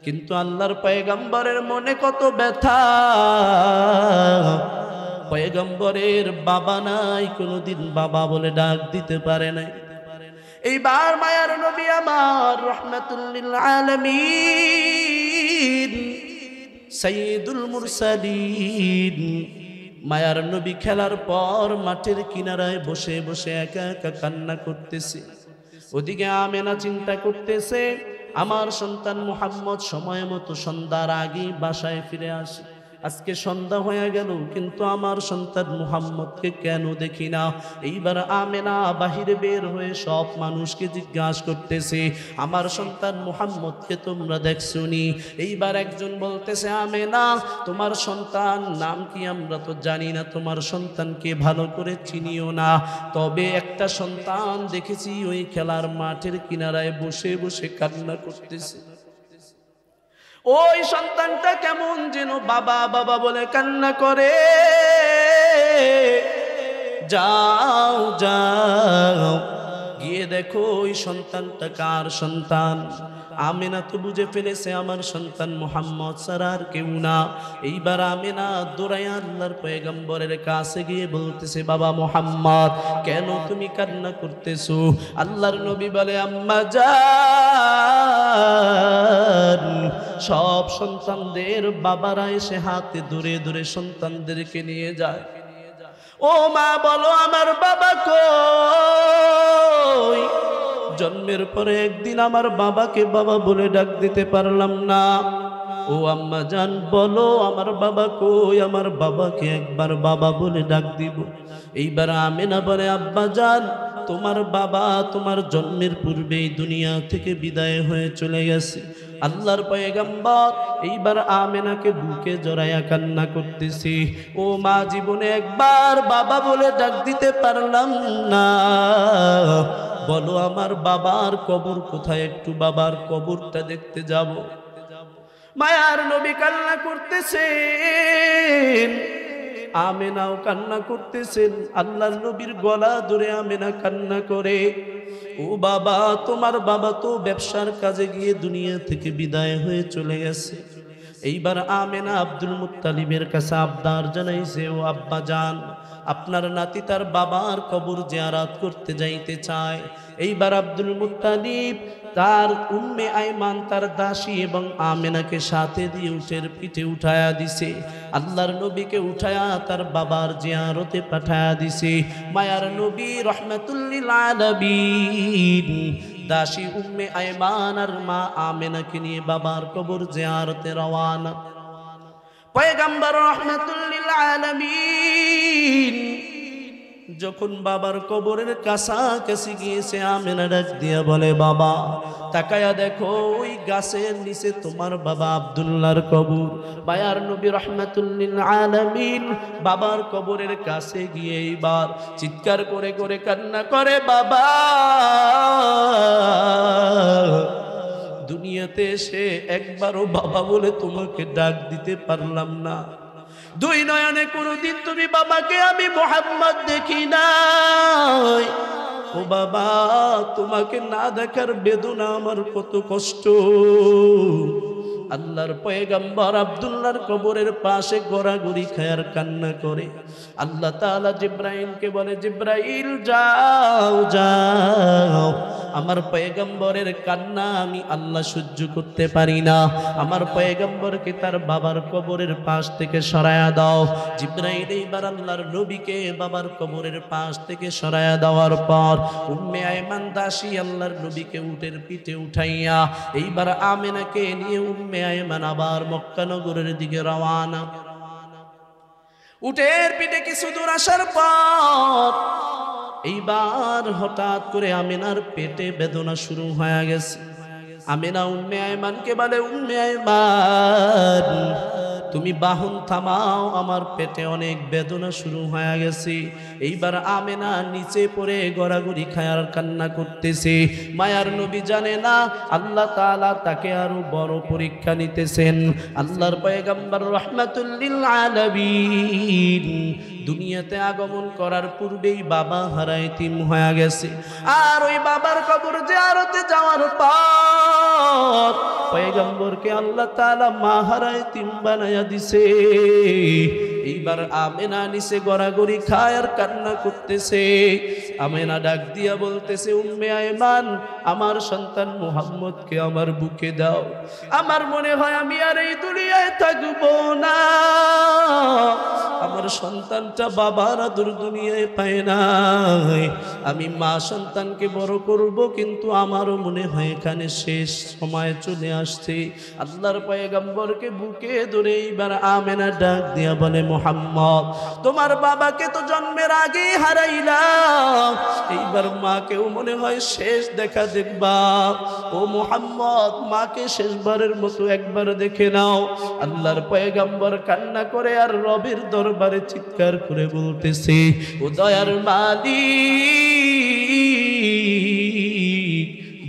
কিন্তু আল্লাহর পয়গম্বরের মনে কত ব্যথা। পয়গম্বরের বাবা নাই, কোনোদিন বাবা বলে ডাক দিতে পারে নাই। এইবার মায়ার নবী আমার রাহমাতুল লিল আলামিন সাইয়্যিদুল মুরসালিন, মায়ার নবী খেলার পর মাঠের কিনারায় বসে বসে একা একা কান্না করতেছে। ওদিকে আমেনা চিন্তা করতেছে, আমার সন্তান মুহাম্মদ সময় মতো সন্ধ্যার আগে বাসায় ফিরে আসে। আজকে সন্ধ্যা হয়ে গেল, কিন্তু আমার সন্তান মুহাম্মদকে কেন দেখি না। এইবার আমেনা বাহিরে বের হয়ে সব মানুষকে জিজ্ঞাসা করতেছে, আমার সন্তান মুহাম্মদকে তোমরা দেখছনি? এইবার একজন বলতেছে, আমেনা তোমার সন্তান নাম কি আমরা তো জানি না, তোমার সন্তানকে ভালো করে চিনিও না, তবে একটা সন্তান দেখেছি ওই খেলার মাঠের কিনারায় বসে বসে কান্না করতেছে। ওই সন্তানটা কেমন যেন বাবা বাবা বলে কান্না করে। যাও যাও গিয়ে দেখো ওই সন্তানটা কার সন্তান। আমেনা তো বুঝে ফেলেছে আমার সন্তান মুহাম্মদ ছাড়া আর কেউ না। এইবার আমেনা দৌড়ায় আল্লাহর পয়গম্বরের কাছে গিয়ে বলতেছে, বাবা মুহাম্মদ কেন তুমি কান্না করতেছো? আল্লাহর নবী বলে, আম্মা জান সব সন্তানদের বাবারা এসে হাতে ধরে ধরে সন্তানদেরকে নিয়ে যায়। ও মা বলো আমার বাবা কই? জন্মের পরে একদিন আমার বাবাকে বাবা বলে ডাক দিতে পারলাম না। ও আম্মা জান বলো আমার বাবা কই, আমার বাবাকে একবার বাবা বলে ডাক দিব। এইবার আমেনা বলে আব্বা জান তোমার বাবা তোমার জন্মের পূর্বেই দুনিয়া থেকে বিদায় হয়ে চলে গেছে। আল্লাহর পয়গম্বর এইবার আমেনাকে বুকে জড়াইয়া কান্না করতেছি, ও মা জীবনে একবার বাবা বলে ডাক দিতে পারলাম না, বলো আমার বাবার কবর কোথায়, একটু বাবার কবরটা দেখতে যাব। মায়ার নবী কান্না করতেছেন, আমেনাও কান্না করতেছেন, আল্লাহর নবীর গলা ধরে আমেনা কান্না করে, ও বাবা তোমার বাবা তো ব্যবসার কাজে গিয়ে দুনিয়া থেকে বিদায় হয়ে চলে গেছে। এইবার আমেনা আব্দুল মুত্তালিবের কাছে আবদার জানাইছে, ও আব্বা জান আপনার নাতি তার বাবার কবর জিয়ারত করতে যাইতে চায়। এইবার আব্দুল মুত্তালিব তার উম্মে আইমান তার দাসী এবং আমেনাকে সাথে দিয়ে উটের পিঠে উঠায়া দিছে, আল্লাহর নবীকে উঠায়া তার বাবার জিয়ারতে পাঠায়া দিছে। মায়ার নবী রহমাতুল লিল আলামিন দাসী উম্মে আইমান আর মা আমেনাকে নিয়ে বাবার কবর জিয়ারতে রওয়ানা। পয়গম্বর রহমাতুল লিল আলামিন যখন বাবার কবরের কাছাকাছি গিয়েছে, আমেনা ডাক দিয়া বলে বাবা তাকায়া দেখো ওই গাছের নিচে তোমার বাবা আব্দুল্লাহর কবর। মায়ার নবী রহমাতুল লিল আলামিন বাবার কবরের কাছে গিয়ে এইবার চিৎকার করে করে কান্না করে, বাবা দুনিয়াতে এসে একবারও বাবা বলে তোমাকে ডাক দিতে পারলাম না, দুই নয়নে কোনদিন তুমি বাবাকে আমি মুহাম্মদ দেখি নাই, ও বাবা তোমাকে না দেখার বেদনা আমার কত কষ্ট। আল্লাহর পয়গম্বর আব্দুল্লাহর কবরের পাশে গড়াগড়ি খায়ার কান্না করে। আল্লাহ তাআলা জিব্রাইলকে বলে, জিব্রাইল যাও যাও, আমার পয়গম্বরের কান্না আমি আল্লাহ সহ্য করতে পারি না, আমার পয়গম্বরকে তার বাবার কবরের পাশ থেকে সরায়া দাও। জিব্রাইল এইবার আল্লাহর নবীকে বাবার কবরের পাশ থেকে সরায়া দেওয়ার পর উম্মে আইমান দাসী আল্লাহর নবীকে উটের পিঠে উঠাইয়া এইবার আমেনাকে নিয়ে উম্মে আইমান আবার মক্কা নগরের দিকে রওয়ানা। উটের পিঠে কিছু দূর আসার পর এইবার হঠাৎ করে আমেনার পেটে বেদনা শুরু হয়ে গেছে। আমেনা উম্মে আইমানকে বলে, উম্মে আইমান তুমি বাহন থামাও, আমার পেটে অনেক বেদনা শুরু হয়ে গেছে। এইবার আমেনা নিচে পড়ে গড়াগড়ি খায়ার কান্না করতেছে। মায়ার নবী জানে না আল্লাহ তাআলা তাকে আরো বড় পরীক্ষা নিতেছেন। আল্লাহর পয়গম্বর রাহমাতুল লিল আলামিন দুনিয়াতে আগমন করার পূর্বেই বাবা হারা এতিম হয়ে গেছে। আর ওই বাবার কবর জিয়ারতে যাওয়ার পর পয়গম্বরকে আল্লাহ তাআলা মা হারা এতিম বানায়া দিছে। এইবার আমেনা নিচে গড়াগড়ি খায় আর কান্না করতেছে। আমেনা ডাক দিয়া বলতেছে, উম্মে আইমান আমার সন্তান মুহাম্মদকে আমার বুকে দাও, আমার মনে হয় আমি আর এই দুনিয়ায় থাকবো না, আমার সন্তানটা বাবার আদর দুনিয়ায় পায় নাই, আমি মা সন্তানকে বড় করব কিন্তু আমারও মনে হয় এখানে শেষ সময় চলে আসছে। আল্লাহর পয়গম্বরকে বুকে ধরে এইবার আমেনা ডাক দিয়া বলে, মুহাম্মদ তোমার বাবাকে তো জন্মের আগেই হারাইলাম, এইবার মাকেও মনে হয় শেষ দেখা দেখবা, ও মুহাম্মদ মাকে শেষবারের মতো একবার দেখে নাও। আল্লাহর পয়গম্বর কান্না করে আর রবের দরবারে চিৎকার করে বলতেছে, ও দয়ার মালিক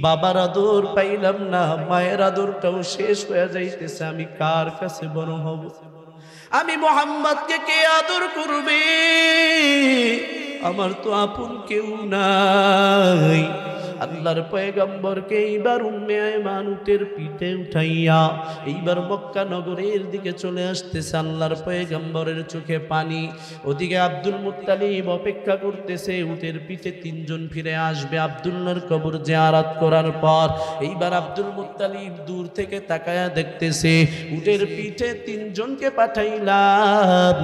বাবার আদর পাইলাম না, মায়ের আদরটাও শেষ হয়ে যাইতেছে, আমি কার কাছে বড় হব, আমি মুহাম্মদকে কে আদর করবে, আমার তো আপন কেউ নাই। আল্লাহর পয়গম্বরকে এইবার উম্মে আইমান উটের পিঠে উঠাইয়া এইবার মক্কা নগরের দিকে চলে আসতেছে। আল্লাহর পয়গম্বরের চোখে পানি, ওদিকে আব্দুল মুত্তালিব অপেক্ষা করতেছে উটের পিঠে তিনজন ফিরে আসবে আব্দুল্লাহর কবর জিয়ারত করার পর। এইবার আব্দুল মুত্তালিব দূর থেকে তাকায়া দেখতেছে উটের পিঠে তিনজনকে পাঠাইলাম,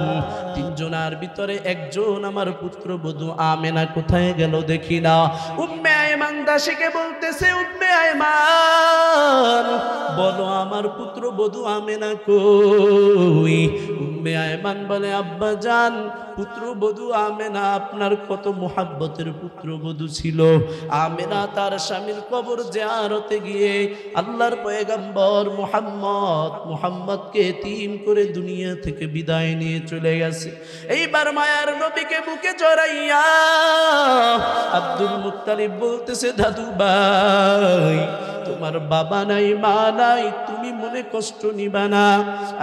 তিনজনের ভিতরে একজন আমার পুত্রবধূ আমেনা কোথায় গেল দেখি না। উম্মে আইমান দাসীকে বলতেছে, উম্মে আইমান আব্বাজান বলো আমার পুত্র বধূ আমেনা কই? উম্মে আয়মান বলে আব্বাজান পুত্রবধূ আমেনা আপনার কত মুহাব্বতের পুত্রবধূ ছিল। আমেনা তার স্বামীর কবর জিয়ারতে গিয়ে আল্লাহর পয়গম্বর মুহাম্মদকে এতিম করে দুনিয়া থেকে বিদায় নিয়ে চলে গেছে। এইবার মায়ার নবীকে বুকে জড়াইয়া আব্দুল মুত্তালিব বলতেছে দাদু ভাই তোমার বাবা নাই মা নাই, তুমি মনে কষ্ট নিবা না।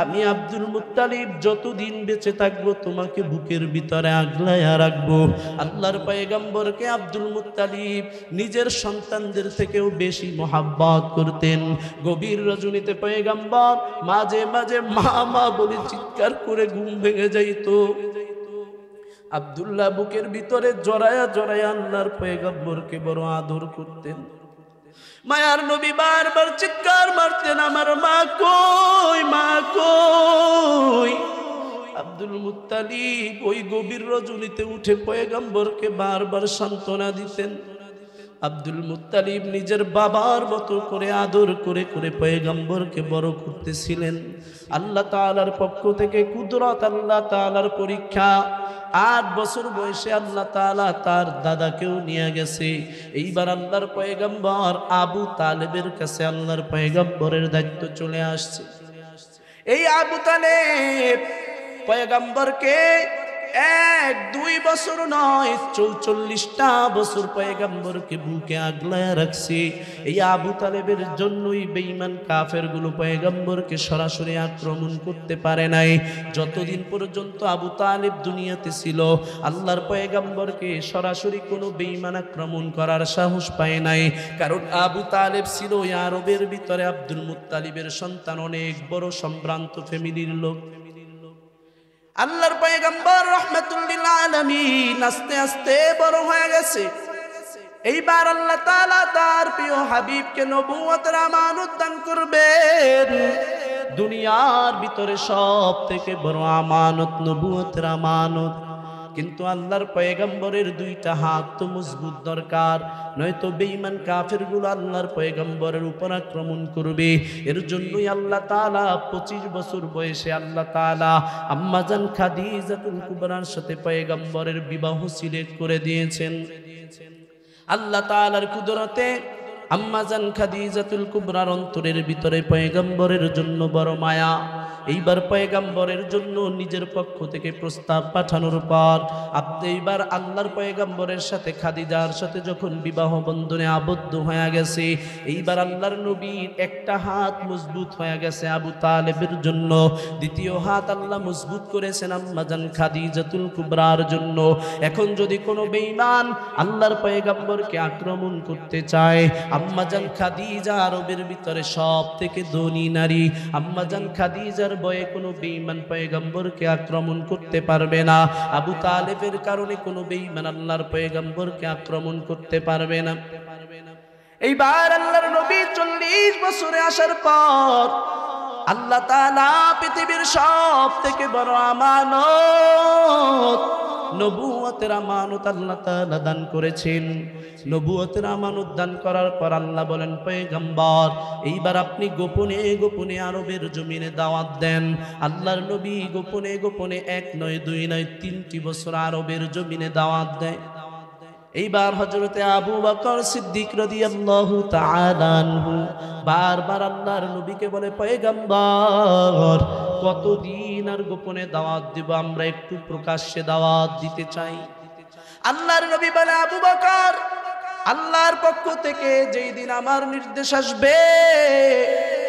আমি আব্দুল মুত্তালিব যতদিন বেঁচে থাকবো তোমাকে বুকের ভিতরে আগলাইয়া রাখবো। আল্লাহর পয়গম্বরকে আব্দুল মুত্তালিব নিজের সন্তানদের থেকেও বেশি মোহাব্বত করতেন। গভীর রজনীতে পয়গম্বর মাঝে মাঝে মা মা বলে চিৎকার করে ঘুম ভেঙে যাইতো। আব্দুল্লাহ বুকের ভিতরে জড়ায়া জড়ায়া আল্লাহর পয়গম্বরকে বড় আদর করতেন। মায়ার নবী বারবার চিৎকার মারতেন আমার মা কই, মা কই। আব্দুল মুত্তালিব ওই গভীর রজনীতে উঠে পয়গম্বরকে বারবার সান্ত্বনা দিতেন। আব্দুল মুত্তালিব নিজের বাবার মতো করে আদর করে করে পয়গম্বরকে বড় করতেছিলেন। আল্লাহ তাআলার পক্ষ থেকে কুদরত, আল্লাহ তাআলার পরীক্ষা। 8 বছর বয়সে আল্লাহ তাআলা তার দাদাকেও নিয়ে গেছে। এইবার আল্লাহর পয়গম্বর আবু তালেবের কাছে আল্লাহর পয়গম্বরের দায়িত্ব চলে আসছে। এই আবু তালেব পয়গম্বরকে 1-2 বছর নয় 44টা বছর পয়গম্বরকে বুকে আগলায় রাখছে। এই আবু তালেবের জন্যই বেঈমান কাফেরগুলো পয়গম্বরকে সরাসরি আক্রমণ করতে পারে নাই। যতদিন পর্যন্ত আবু তালেব দুনিয়াতে ছিল আল্লাহর পয়গম্বরকে সরাসরি কোনো বেঈমান আক্রমণ করার সাহস পায় নাই। কারণ আবু তালেব ছিল ওই আরবের ভিতরে আব্দুল মুত্তালিবের সন্তান, অনেক বড় সম্ভ্রান্ত ফ্যামিলির লোক। আল্লাহর পয়গম্বর রাহমাতুল লিল আলামিন আস্তে আস্তে বড় হয়ে গেছে। এইবার আল্লাহ তাআলা তার প্রিয় হাবিবকে নবুয়তের আমানত দান করবেন। দুনিয়ার ভিতরে সব থেকে বড় আমানত নবুয়তের আমানত। কিন্তু আল্লাহর পয়গম্বরের 2টা হাত তো মজবুত দরকার, নয়তো বেঈমান কাফেরগুলো আল্লাহর পয়গম্বরের উপর আক্রমণ করবে। এর জন্যই আল্লাহ তাআলা 25 বছর বয়সে আল্লাহ তাআলা আম্মা জান খাদিজাতুল কুবরার সাথে পয়গম্বরের বিবাহ সিলেক্ট করে দিয়েছেন। আল্লাহ তাআলার কুদরতে আম্মা জান খাদিজাতুল কুবরার অন্তরের ভিতরে পয়গম্বরের জন্য বড় মায়া। এইবার পয়গম্বরের জন্য নিজের পক্ষ থেকে প্রস্তাব পাঠানোর পর এইবার আল্লাহর পয়গম্বরের সাথে খাদিজার সাথে যখন বিবাহ বন্ধনে আবদ্ধ হয়ে গেছে, এইবার আল্লাহর নবীর একটা হাত মজবুত হয়ে গেছে আবু তালেবের জন্য, দ্বিতীয় হাত আল্লাহ মজবুত করেছেন আম্মা জান খাদিজাতুল কুবরার জন্য। এখন যদি কোনো বেঈমান আল্লাহর পয়গম্বরকে আক্রমণ করতে চায়, আম্মা জান খাদিজা আরবের ভিতরে সব থেকে ধনী নারী, আম্মা জান খাদিজার ভয়ে কোনো বেঈমান পয়গম্বরকে আক্রমণ করতে পারবে না। আবু তালেবের কারণে কোনো বেঈমান আল্লাহর পয়গম্বরকে আক্রমণ করতে পারবে না। এইবার আল্লাহর নবী 40 বছরে আসার পর আল্লাহ তাআলা পৃথিবীর সব থেকে বড় আমানত নবুয়তের আমানত আল্লাহ তাআলা দান করেছেন। নবুয়তের আমানত দান করার পর আল্লাহ বলেন পয়গম্বর এইবার আপনি গোপনে গোপনে আরবের জমিনে দাওয়াত দেন। আল্লাহর নবী গোপনে গোপনে 1 নয় 2 নয় 3টি বছর আরবের জমিনে দাওয়াত দেয়। এইবার হযরতে আবু বকর সিদ্দিক রাদিয়াল্লাহু তাআলা আনহু বারবার আল্লাহর নবীকে বলে পয়গম্বর কতদিন আর গোপনে দাওয়াত দিব, আমরা একটু প্রকাশ্যে দাওয়াত দিতে চাই। আল্লাহর নবী বলে আবু বকর আল্লাহর পক্ষ থেকে যেই দিন আমার নির্দেশ আসবে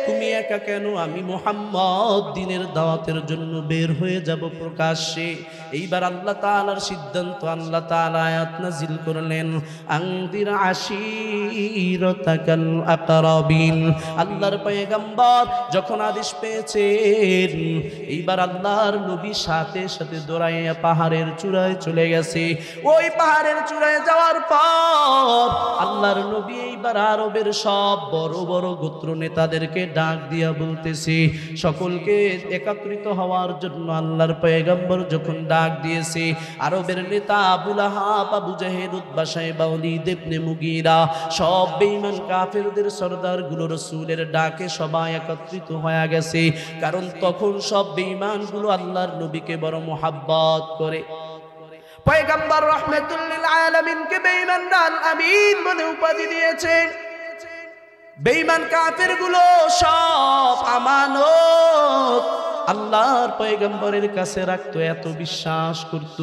তুমি একা কেন, আমি মুহাম্মদ দ্বীনের দাওয়াতের জন্য বের হয়ে যাব প্রকাশ্যে। এইবার আল্লাহ তাআলার সিদ্ধান্ত, আল্লাহ তাআলা আয়াত নাযিল করলেন আনদির আশীরাতাকাল আকরাবিন। আল্লাহর পয়গম্বর যখন আদেশ পেয়েছেন এইবার আল্লাহর নবী সাথে সাথে দৌড়াইয়া পাহাড়ের চূড়ায় চলে গেছে। ওই পাহাড়ের চূড়ায় যাওয়ার পর আল্লাহর নবী এইবার আরবের সব বড় বড় গোত্র নেতাদেরকে ডাক দিয়া বলতেছে, সকলকে একত্রিত হওয়ার জন্য আল্লাহর পয়গম্বর যখন ডাক দিয়েছে, আরবের নেতা আবু লাহাব, আবু জাহেল, উতবা, শাইবা, ওয়ালিদ ইবনে মুগীরা সব বেঈমান কাফেরদের সরদারগুলো রাসূলের ডাকে সবাই একত্রিত হয়ে গেছে। কারণ তখন সব বেঈমানগুলো আল্লাহর নবীকে বড় মুহাব্বত করে। পয়গম্বর রাহমাতুল লিল আলামিনকে বেঈমানরা আল আমিন বলে উপাধি দিয়েছে। বেঈমান কাফেরগুলো সব আমানত আল্লাহর পয়গম্বরের কাছে রাখতো, এত বিশ্বাস করত।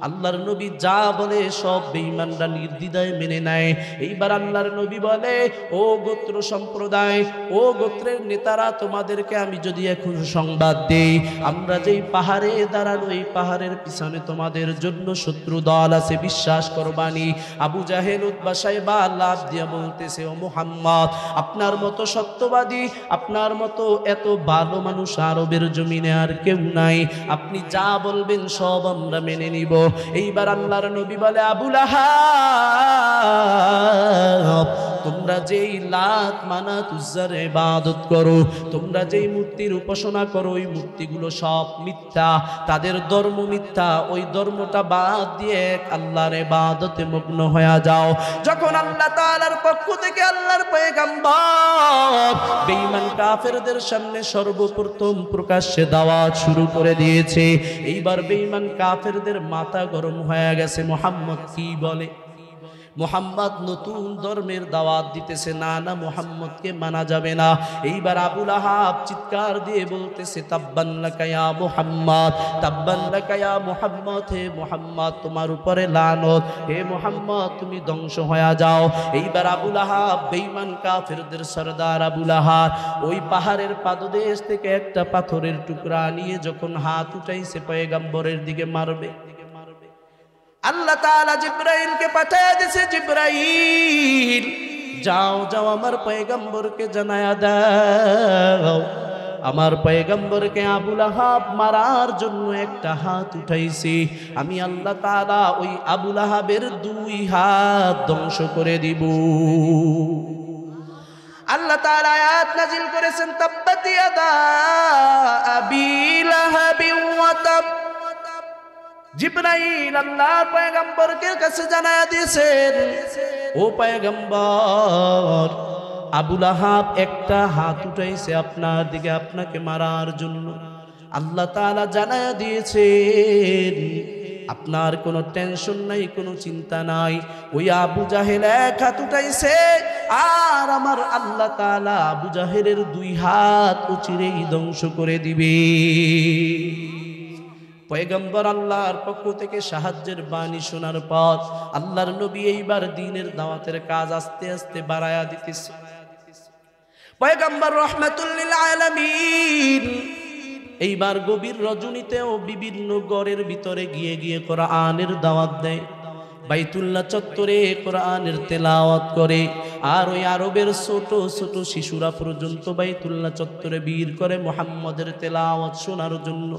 আল্লাহর নবী যা বলে সব বেঈমানরা নির্দ্বিধায় মেনে নেয়। এইবার আল্লাহর নবী বলে, ও গোত্র সম্প্রদায়, ও গোত্রের নেতারা, তোমাদেরকে আমি যদি এখন সংবাদ দেই, আমরা যেই পাহাড়ে দাঁড়ানো, এই পাহাড়ের পিছনে তোমাদের জন্য শত্রু দল আছে, বিশ্বাস করবানি? আবু জাহেল, উতবা, শাইবা লাফ দিয়া বলতেছে, ও মুহাম্মদ, আপনার মতো সত্যবাদী, আপনার মতো এত ভালো মানুষ আরবের জমিনে আর কেউ নাই, আপনি যা বলবেন সব আমরা মেনে নিব। এইবার আল্লাহর নবী বলে, আবু লাহাব, তোমরা যেই লাত, মানাত, উজ্জার ইবাদত করো, তোমরা যেই মূর্তির উপাসনা করো, ওই মূর্তিগুলো সব মিথ্যা, তাদের ধর্ম মিথ্যা। ওই ধর্মটা বাদ দিয়ে এক আল্লাহর ইবাদতে মগ্ন হয়ে যাও। যখন আল্লাহ তাআলার পক্ষ থেকে আল্লাহর পয়গম্বর বেঈমান কাফেরদের সামনে সর্বপ্রথম প্রকাশ্যে দাওয়াত শুরু করে দিয়েছে, এইবার বেঈমান কাফেরদের মাথা গরম হয়ে গেছে। মুহাম্মদ কি বলে? মুহাম্মদ নতুন ধর্মের দাওয়াত দিতেছে, না না, মুহাম্মদকে মানা যাবে না। এইবার আবু লাহাব চিৎকার দিয়ে বলতেছে, তাব্বান লাকা ইয়া মুহাম্মদ, তাব্বান লাকা ইয়া মুহাম্মদ, হে মুহাম্মদ তোমার উপরে লানত, হে মুহাম্মদ তুমি ধ্বংস হয়ে যাও। এইবার আবু লাহাব, বেঈমান কাফেরদের সরদার আবু লাহাব, ওই পাহাড়ের পাদদেশ থেকে একটা পাথরের টুকরা নিয়ে যখন হাত উঠাইছে পয়গম্বরের দিকে মারবে, আল্লাহ তাআলা জিবরাইলকে পাঠিয়ে দিয়েছে, জিবরাইল যাও যাও আমার পয়গম্বরকে জানায়া দাও, আমার পয়গম্বরকে আবু লাহাব মারার জন্য একটা হাত উঠাইছি, আমি আল্লাহ তাআলা ওই আবু লাহাবের দুই হাত ধ্বংস করে দিব। আল্লাহ তাআলা আয়াত নাযিল করেছেন, তাব্বাত ইয়াদা আবি লাহাবি ওয়া তাব। জিবরাইল আল্লাহর পয়গম্বরকে কাছে জানায়া দিয়েছেন, ও পয়গম্বর, আবু লাহাব একটা হাত উঠাইছে আপনার দিকে, আপনাকে মারার জন্য। আল্লাহ তাআলা জানায়া দিয়েছেন, আপনার কোনো টেনশন নাই, কোনো চিন্তা নাই। ওই আবু জাহেল এক হাত উঠাইছে, আর আমার আল্লাহ তাআলা আবু জাহেলের দুই হাত চিরেই ধ্বংস করে দিবে। পয়গম্বর আল্লাহর পক্ষ থেকে সাহায্যের বাণী শোনার পর আল্লাহর নবী এইবার দ্বীনের দাওয়াতের কাজ আস্তে আস্তে বাড়ায়া দিতেছে। পয়গম্বর রাহমাতুল লিল আলামিন এইবার গভীর রজনীতেও বিভিন্ন গড়ের ভিতরে গিয়ে গিয়ে কোরআনের দাওয়াত দেয়, বাইতুল্লাহ চত্বরে কোরআনের তেলাওয়াত করে। আর ওই আরবের ছোট ছোট শিশুরা পর্যন্ত বাইতুল্লাহ চত্বরে ভিড় করে মুহাম্মদের তেলাওয়াত শোনার জন্য।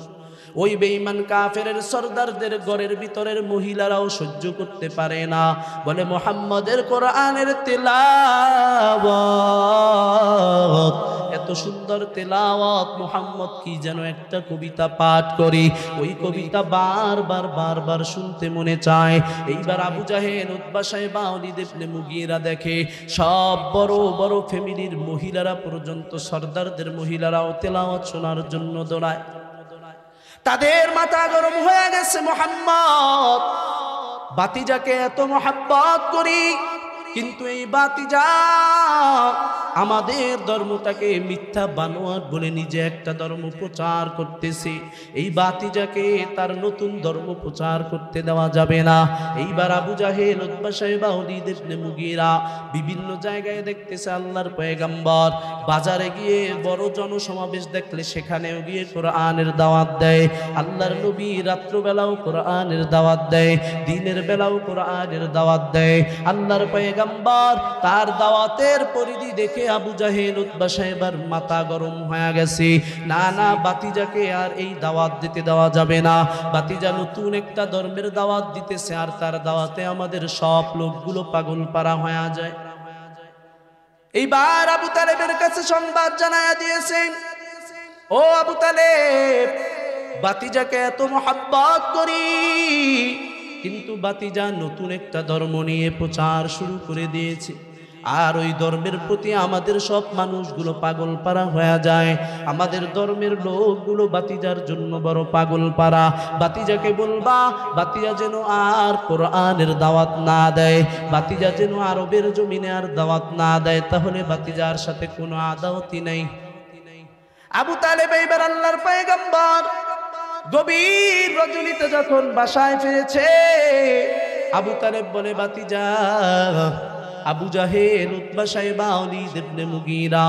ওই বেঈমান কাফেরের সরদারদের ঘরের ভিতরের মহিলারাও সহ্য করতে পারে না, বলে মুহাম্মদের কোরআনের তেলাওয়াত, এত সুন্দর তেলাওয়াত, মুহাম্মদ কি যেন একটা কবিতা পাঠ করে, ওই কবিতা বারবার বারবার শুনতে মনে চায়। এইবার আবু জাহেল, উতবা, শাইবা, ওয়ালিদ ইবনে মুগীরা দেখে সব বড় বড় ফ্যামিলির মহিলারা পর্যন্ত, সরদারদের মহিলারাও তেলাওয়াত শোনার জন্য দৌড়ায়। তাদের মাথা গরম হয়ে গেছে, মুহাম্মদ বাতিজাকে এত মহব্বত করি, কিন্তু এই বাতিজা আমাদের ধর্মটাকে মিথ্যা বানোয়াট বলে নিজে একটা ধর্ম প্রচার করতেছে। এই বাতিজাকে তার নতুন ধর্ম প্রচার করতে দেওয়া যাবে না। এইবার আবু জাহেল, উতবা, শাইবা, ওয়ালিদ ইবনে মুগীরা বিভিন্ন জায়গায় দেখতেছে আল্লাহর পয়গম্বর বাজারে গিয়ে বড় জনসমাবেশ দেখলে সেখানেও গিয়ে কোরআনের দাওয়াত দেয়। আল্লাহর নবী রাত্রবেলাও কোরআনের দাওয়াত দেয়, দিনের বেলাও কোরআনের দাওয়াত দেয়। আল্লাহর পয়গম্বর তার দাওয়াতের পরিধি দেখে আবু জাহেল, উতবা, শাইবার মাথা গরম হয়ে গেছে। না না, বাতিজাকে আর এই দাওয়াত দিতে দেওয়া যাবে না। বাতিজা নতুন একটা ধর্মের দাওয়াত দিতেছে, আর তার দাওয়াতে আমাদের সব লোকগুলো পাগল পারা হয়ে যায়। এইবার আবু তালেবের কাছে সংবাদ জানায়া দিয়েছেন, ও আবু তালেব, বাতিজাকে এত মহব্বত করি, কিন্তু বাতিজা নতুন একটা ধর্ম নিয়ে প্রচার শুরু করে দিয়েছে, আর ওই ধর্মের প্রতি আমাদের সব মানুষগুলো পাগল পারা হয়ে যায়। আমাদের ধর্মের লোকগুলো বাতিজার জন্য বড় পাগল পারা। বাতিজাকে বলবা বাতিজা যেন আর কোরআনের দাওয়াত না দেয়, বাতিজা যেন আরবের জমিনে আর দাওয়াত না দেয়, তাহলে বাতিজার সাথে কোনো আদাওয়াতি নাই। আবু তালেব এইবার আল্লাহর পয়গম্বর গভীর রজনীতে যখন বাসায় ফিরেছে, আবু তালেব বলে, বাতিজা, আবু জাহেল, উতবা, সাইবা, ওলীদ ইবনে মুগীরা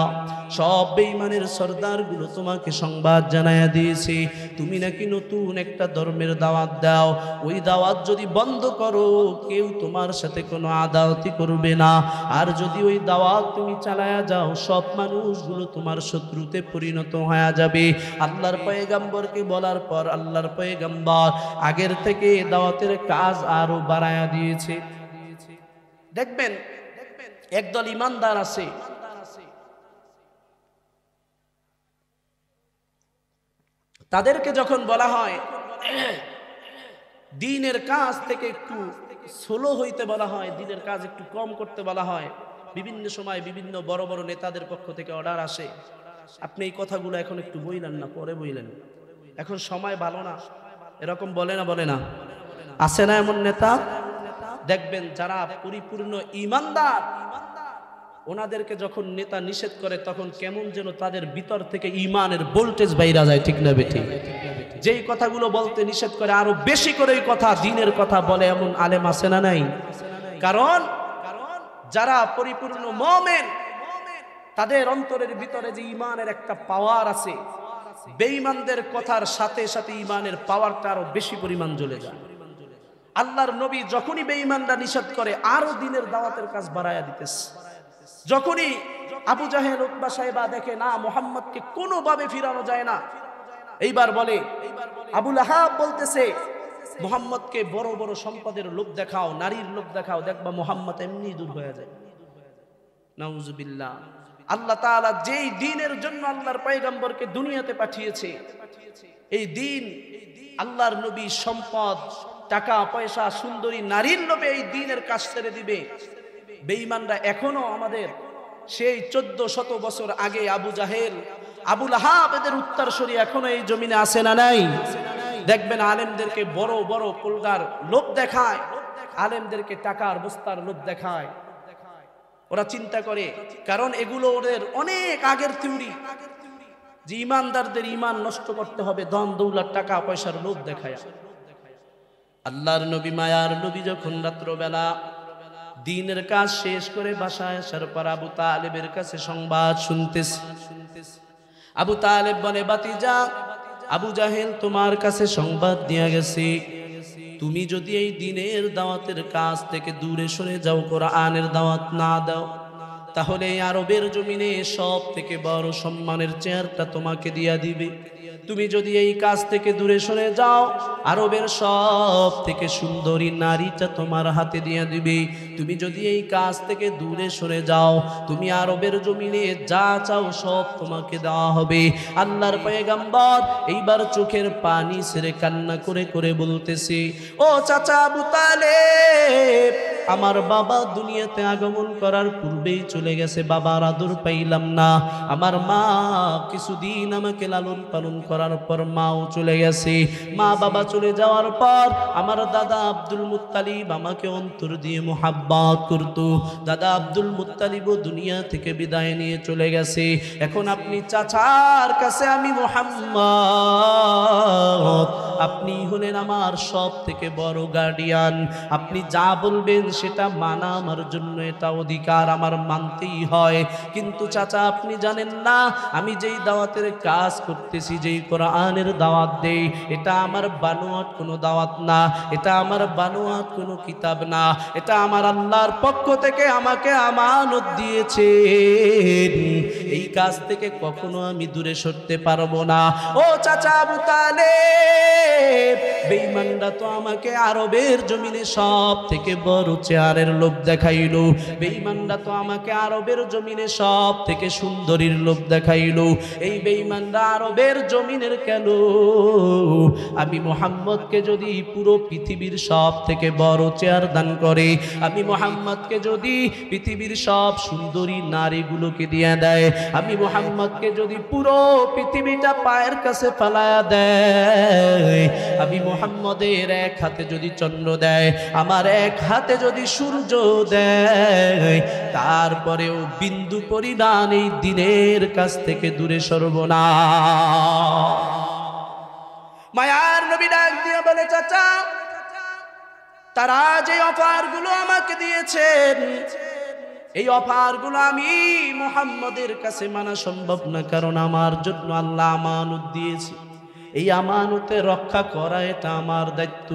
সব বেঈমানের সরদারগুলো তোমাকে সংবাদ জানায়া দিয়েছে তুমি নাকি নতুন একটা ধর্মের দাওয়াত দাও। ওই দাওয়াত যদি বন্ধ করো, কেউ তোমার সাথে কোনো আদাওয়াতি করবে না, আর যদি ওই দাওয়াত তুমি চালায়া যাও, সব মানুষগুলো তোমার শত্রুতে পরিণত হয়ে যাবে। আল্লাহর পয়গম্বরকে বলার পর আল্লাহর পয়গম্বর আগের থেকে দাওয়াতের কাজ আরো বাড়ায়া দিয়েছে। দেখবেন একদল ইমানদার আছে, তাদেরকে যখন বলা হয় দ্বীনের কাজ থেকে একটু স্লো হইতে বলা হয়, দ্বীনের কাজ একটু কম করতে বলা হয়, বিভিন্ন সময় বিভিন্ন বড় বড় নেতাদের পক্ষ থেকে অর্ডার আসে, আপনি এই কথাগুলো এখন একটু বইলেন না, পরে বইলেন, এখন সময় ভালো না, এরকম বলে না? আছে না এমন নেতা? দেখবেন যারা পরিপূর্ণ ইমানদার, ওনাদেরকে যখন নেতা নিষেধ করে তখন কেমন যেন তাদের ভিতর থেকে ইমানের ভোল্টেজ বাইরা যায়, ঠিক না বেঠি? যেই কথাগুলো বলতে নিষেধ করে আরো বেশি করে এই কথা, দ্বীনের কথা বলে, এমন আলেম আছে না নাই? কারণ যারা পরিপূর্ণ মুমিন, তাদের অন্তরের ভিতরে যে ইমানের একটা পাওয়ার আছে, বেঈমানদের কথার সাথে সাথে ইমানের পাওয়ারটা আরো বেশি পরিমাণ জ্বলে যায়। আল্লাহর নবী যখনই বেঈমানরা নিষেধ করে, আরো দ্বীনের দাওয়াতের কাজ বাড়ায়া দিতেছে। যখনই আবু জাহেল, উতবা, সাইবা দেখে না মুহাম্মদকে কোনোভাবে ফিরানো যায় না, এইবার বলে, আবু লাহাব বলতেছে, মুহাম্মদকে বড় বড় সম্পদের লোভ দেখাও, নারীর লোভ দেখাও, দেখবা মুহাম্মদ এমনি দূর হয়ে যায়। নাউজুবিল্লাহ। আল্লাহ তাআলা যেই দ্বীনের জন্য আল্লাহর পয়গম্বরকে দুনিয়াতে পাঠিয়েছে, এই দ্বীন, আল্লাহর নবী সম্পদ, টাকা পয়সা, সুন্দরী নারীর লোভে এই দ্বীনের কাজ ছেড়ে দিবে। বেঈমানরা এখনো আমাদের সেই 1400 বছর আগে আবু জাহেল, আবু লাহাব, এদের উত্তরসূরি এখনো এই জমিনে আছে না নাই? দেখবেন আলেমদেরকে বড় বড় কলগার লোভ দেখায়, আলেমদেরকে টাকার বস্তার লোভ দেখায়। ওরা চিন্তা করে, কারণ এগুলো ওদের অনেক আগের থিওরি, যে ইমানদারদের ইমান নষ্ট করতে হবে ধন দৌলত টাকা পয়সার লোভ দেখায়। আল্লাহর নবী, মায়ার নবী, যখন রাত্রবেলা দ্বীনের কাজ শেষ করে বাসায় আসার পর আবু তালেবের কাছে সংবাদ শুনতেছে। আবু তালেব বলে, বাতিজা, আবু জাহেল তোমার কাছে সংবাদ দিয়ে গেছে, তুমি যদি এই দ্বীনের দাওয়াতের কাজ থেকে দূরে সরে যাও, কোরআনের দাওয়াত না দাও, তাহলে এই আরবের জমিনে সব থেকে বড় সম্মানের চেয়ারটা তোমাকে দিয়া দিবে। তুমি যদি এই কাজ থেকে দূরে সরে যাও, আরবের সব থেকে সুন্দরী নারীটা তোমার হাতে দিয়ে দিবে। তুমি যদি এই কাজ থেকে দূরে সরে যাও, তুমি আরবের জমিনে যা চাও সব তোমাকে দেওয়া হবে। আল্লাহর পয়গম্বর এইবার চোখের পানি ছেড়ে কান্না করে করে বলতেছে, ও চাচা আবু তালেব, আমার বাবা দুনিয়াতে আগমন করার পূর্বেই চলে গেছে, বাবার আদর পাইলাম না। আমার মা কিছুদিন আমাকে লালন পালন করার পর মাও চলে গেছে। মা বাবা চলে যাওয়ার পর আমার দাদা আব্দুল মুত্তালিব আমাকে অন্তর দিয়ে মোহাব্বত করত। দাদা আব্দুল মুত্তালিবও দুনিয়া থেকে বিদায় নিয়ে চলে গেছে। এখন আপনি চাচার কাছে আমি মুহাম্মদ, আপনি হলেন আমার সব থেকে বড় গার্ডিয়ান। আপনি যা বলবেন সেটা মানা আমার জন্য এটা অধিকার, আমার মানতেই হয়। কিন্তু চাচা আপনি জানেন না, আমি যেই দাওয়াতের কাজ করতেছি, যেই কোরআনের দাওয়াত দেই, এটা আমার বানোয়াট কোনো দাওয়াত না, এটা আমার বানোয়াট কোনো কিতাব না, এটা আমার আল্লাহর পক্ষ থেকে আমাকে আমানত দিয়েছে। এই কাজ থেকে কখনো আমি দূরে সরতে পারবো না। ও চাচা আবু তালেব, বেঈমানরা তো আমাকে আরবের জমিনে সব থেকে বড় চেয়ারের লোভ দেখাইলো, বেঈমানরা তো আমাকে আরবের জমিনে সব থেকে সুন্দরীর লোভ দেখাইলো। এই বেঈমানরা আরবের জমিনের কেন, আমি মুহাম্মদকে যদি পুরো পৃথিবীর সব থেকে বড় চেয়ার দান করে, আমি মুহাম্মদকে যদি পৃথিবীর সব সুন্দরী নারীগুলোকে দিয়ে দেয়, আমি মুহাম্মদকে যদি পুরো পৃথিবীটা পায়ের কাছে ফালায়া দেয়, আমি মুহাম্মদের এক হাতে যদি চন্দ্র দেয়, আমার এক হাতে যদি সূর্য দেয়, তারপরেও বিন্দু পরিমাণ এই দিনের কাছ থেকে দূরে সরব না। মায়ার নবী ডাক দিয়ে বলে, চাচা তারা যে অফারগুলো আমাকে দিয়েছেন, এই অফারগুলো আমি মুহাম্মদের কাছে মানা সম্ভব না, কারণ আমার জন্য আল্লাহ আমানত দিয়েছে, এই আমানতে রক্ষা করা এটা আমার দায়িত্ব।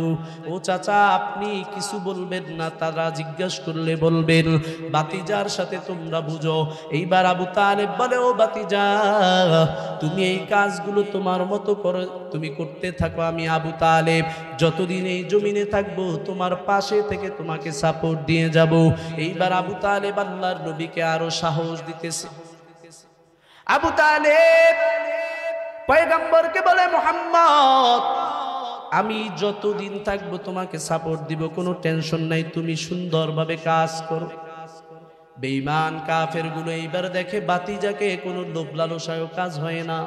ও চাচা আপনি কিছু বলবেন না, তারা জিজ্ঞাসা করলে বলবেন বাতিজার সাথে তোমরা বুঝো। এইবার আবু তালেব বলে, ও বাতিজা তুমি এই কাজগুলো তোমার মতো করে তুমি করতে থাকো, আমি আবু তালেব যতদিন এই জমিনে থাকবো তোমার পাশে থেকে তোমাকে সাপোর্ট দিয়ে যাব। এইবার আবু তালেব আল্লাহর নবীকে আরো সাহস দিতেছে। আবু তালেব পয়গম্বরকে বলে, মুহাম্মদ আমি যতদিন থাকবো তোমাকে সাপোর্ট দিব, কোনো টেনশন নাই, তুমি সুন্দরভাবে কাজ করো। বেঈমান কাফের গুলো এইবার দেখে বাতিজাকে কোনো লোভ লালসায় কাজ হয় না,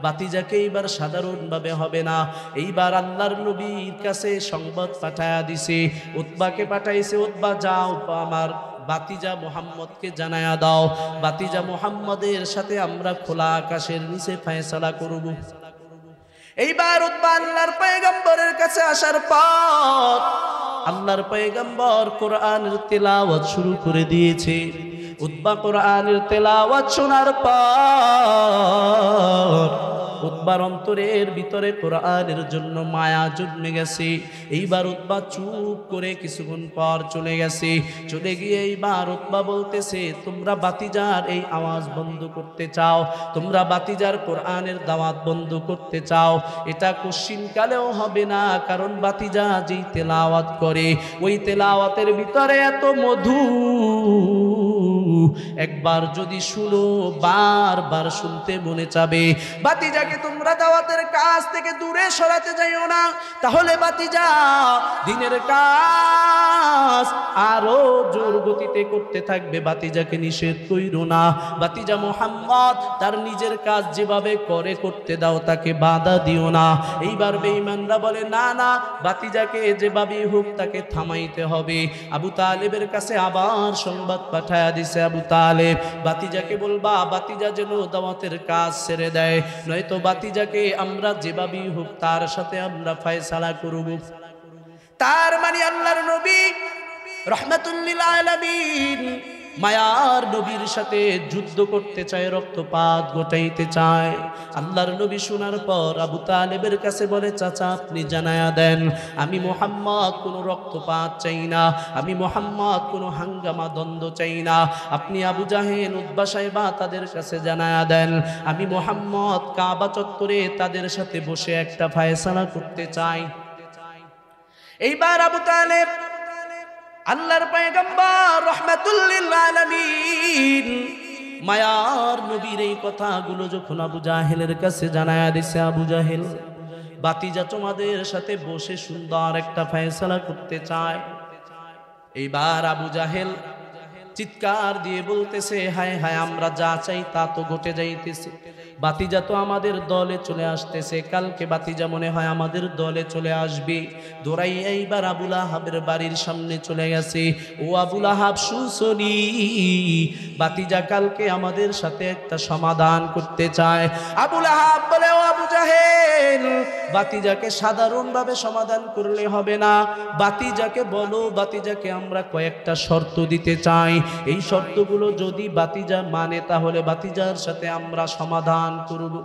বাতিজাকে এইবার সাধারণভাবে হবে না। এইবার আল্লাহর নবীর কাছে সংবাদ পাঠায়া দিছে, উতবাকে পাঠাইছে, উতবা যাও আমার বাতিজা মুহাম্মদকে জানায়া দাও, বাতিজা মুহাম্মদের সাথে আমরা খোলা আকাশের নিচে ফয়সালা করব। এইবার উতবা আল্লাহর পয়গম্বরের কাছে আসার পর আল্লাহর পয়গম্বর কোরআনের তেলাওয়াত শুরু করে দিয়েছে। উতবা কোরআনের তেলাওয়াত শোনার পর উতবার অন্তরের ভিতরে কোরআনের জন্য মায়া জন্মে গেছে। এইবার উতবা চুপ করে কিছুক্ষণ পর চলে গেছে। চলে গিয়ে এইবার উতবা বলতেছে, তোমরা বাতিজার এই আওয়াজ বন্ধ করতে চাও, তোমরা বাতিজার কোরআনের দাওয়াত বন্ধ করতে চাও, এটা কোশ্চিনকালেও হবে না, কারণ বাতিজা যেই তেলাওয়াত করে ওই তেলাওয়াতের ভিতরে এত মধু, একবার যদি শুনো বারবার শুনতে মনে চাবে। বাতিজাকে তোমরা দাওয়াতের কাজ থেকে দূরে সরাতে যাইও না, তাহলে বাতিজা দিনের কাজ আরো জোর গতিতে করতে থাকবে। বাতিজাকে নিষেধ কইরো না, বাতিজা মুহাম্মদ তার নিজের কাজ যেভাবে করে করতে দাও, তাকে বাধা দিও না। এইবার বেঈমানরা বলে, না না, বাতিজাকে যেভাবে হোক তাকে থামাইতে হবে। আবু তালেবের কাছে আবার সংবাদ পাঠায়া দিছে, আবু তালেব বাতিজাকে বলবা বাতিজা যেন দাওয়াতের কাজ ছেড়ে দেয়, নয়তো বাতিজাকে আমরা যেভাবেই হোক তার সাথে আমরা ফয়সালা করব। তার মানে আল্লাহর নবী রাহমাতুল লিল আলামিন মায়ার নবীর সাথে যুদ্ধ করতে চায়, রক্তপাত ঘটাইতে চায়। আল্লাহর নবী শোনার পর আবু তালেবের কাছে বলে, চাচা আপনি জানায়া দেন, আমি মুহাম্মদ কোনো রক্তপাত চাই না, আমি মুহাম্মদ কোনো হাঙ্গামা দ্বন্দ্ব চাই না। আপনি আবু জাহেল উতবা সাহেবা তাদের কাছে জানায়া দেন, আমি মুহাম্মদ কাবা চত্বরে তাদের সাথে বসে একটা ফয়সালা করতে চাই। এইবার আবু তালেব আল্লাহর পয়গম্বর রাহমাতুল লিল আলামিন মায়ার নবীর এই কথাগুলো যখন আবু জাহেলের কাছে জানায়া দিছে, আবু জাহেল বাতিজা তোমাদের সাথে বসে সুন্দর একটা ফয়সালা করতে চায়। এইবার আবু জাহেল চিৎকার দিয়ে বলতেছে, হায় হায়, আমরা যা চাই তা তো ঘটে যাইতেছে, বাতিজা তো আমাদের দলে চলে আসতেছে, কালকে বাতিজা মনে হয় আমাদের দলে চলে আসবে। দৌড়াই এইবার আবুল আহাবের বাড়ির সামনে চলে গেছে। ও আবুল আহাব শুনছনি, বাতিজা কালকে আমাদের সাথে একটা সমাধান করতে চায়। আবুল আহাব বলে, ও আবু জাহেল, বাতিজাকে সাধারণভাবে সমাধান করলে হবে না, বাতিজাকে বলো, বাতিজাকে আমরা কয়েকটা শর্ত দিতে চাই, এই শর্তগুলো যদি বাতিজা মানে তাহলে বাতিজার সাথে আমরা সমাধান করব।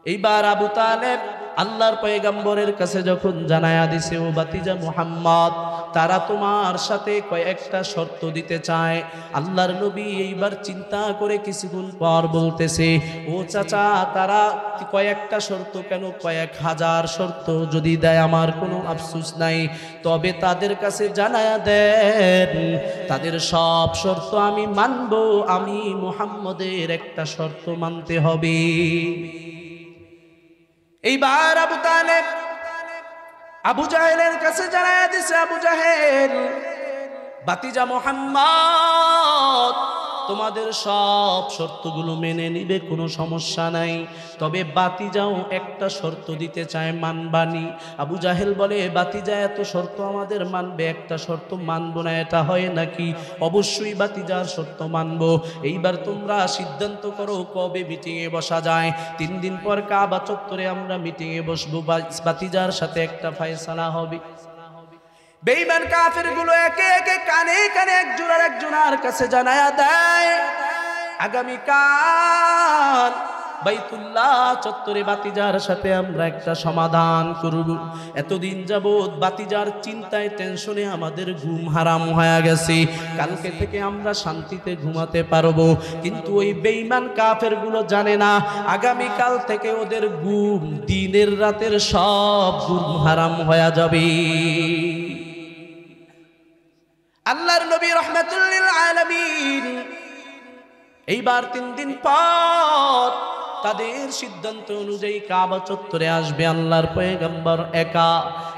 এইবার আবু তালেব আল্লাহর পয়গম্বরের কাছে যখন জানায়া দিছে, ও বাতিজা মুহাম্মদ তারা তোমার সাথে কয়েকটা শর্ত দিতে চায়। আল্লাহর নবী এইবার চিন্তা করে কিছুক্ষণ পর বলতেছে, ও চাচা, তারা কয়েকটা শর্ত কেন, কয়েক হাজার শর্ত যদি দেয় আমার কোনো আফসোস নাই, তবে তাদের কাছে জানায়া দেন তাদের সব শর্ত আমি মানব, আমি মুহাম্মদের একটা শর্ত মানতে হবে। এইবার আবু তালেব আবু জাহেলের কাছে জানায়া দিছে, আবু জাহেল, বাতিজা মুহাম্মদ তোমাদের সব শর্তগুলো মেনে নিবে, কোনো সমস্যা নাই, তবে বাতিজাও একটা শর্ত দিতে চায়, মানবানি? আবু জাহেল বলে, বাতিজা এত শর্ত আমাদের মানবে, একটা শর্ত মানবো না এটা হয় নাকি? অবশ্যই বাতিজার শর্ত মানবো। এইবার তোমরা সিদ্ধান্ত করো কবে মিটিংয়ে বসা যায়। 3 দিন পর কাবা চত্বরে আমরা মিটিংয়ে বসবো, বাতিজার সাথে একটা ফয়সালা হবে। বেঈমান কাফেরগুলো একে একে কানে কানে একজনের কাছে জানায়া দেয়, আগামীকাল বাইতুল্লাহ চত্বরে বাতিজার সাথে আমরা একটা সমাধান করব। এতদিন যাবৎ বাতিজার চিন্তায় টেনশনে আমাদের ঘুম হারাম হয়ে গেছে, কালকে থেকে আমরা শান্তিতে ঘুমাতে পারবো। কিন্তু ওই বেঈমান কাফেরগুলো জানে না, আগামীকাল থেকে ওদের ঘুম দিনের রাতের সব ঘুম হারাম হয়ে যাবে। আল্লাহর নবী রাহমাতুল লিল আলামিন এইবার 3 দিন পর তাদের সিদ্ধান্ত অনুযায়ী কাবা চত্বরে আসবে আল্লাহর পয়গম্বর একা,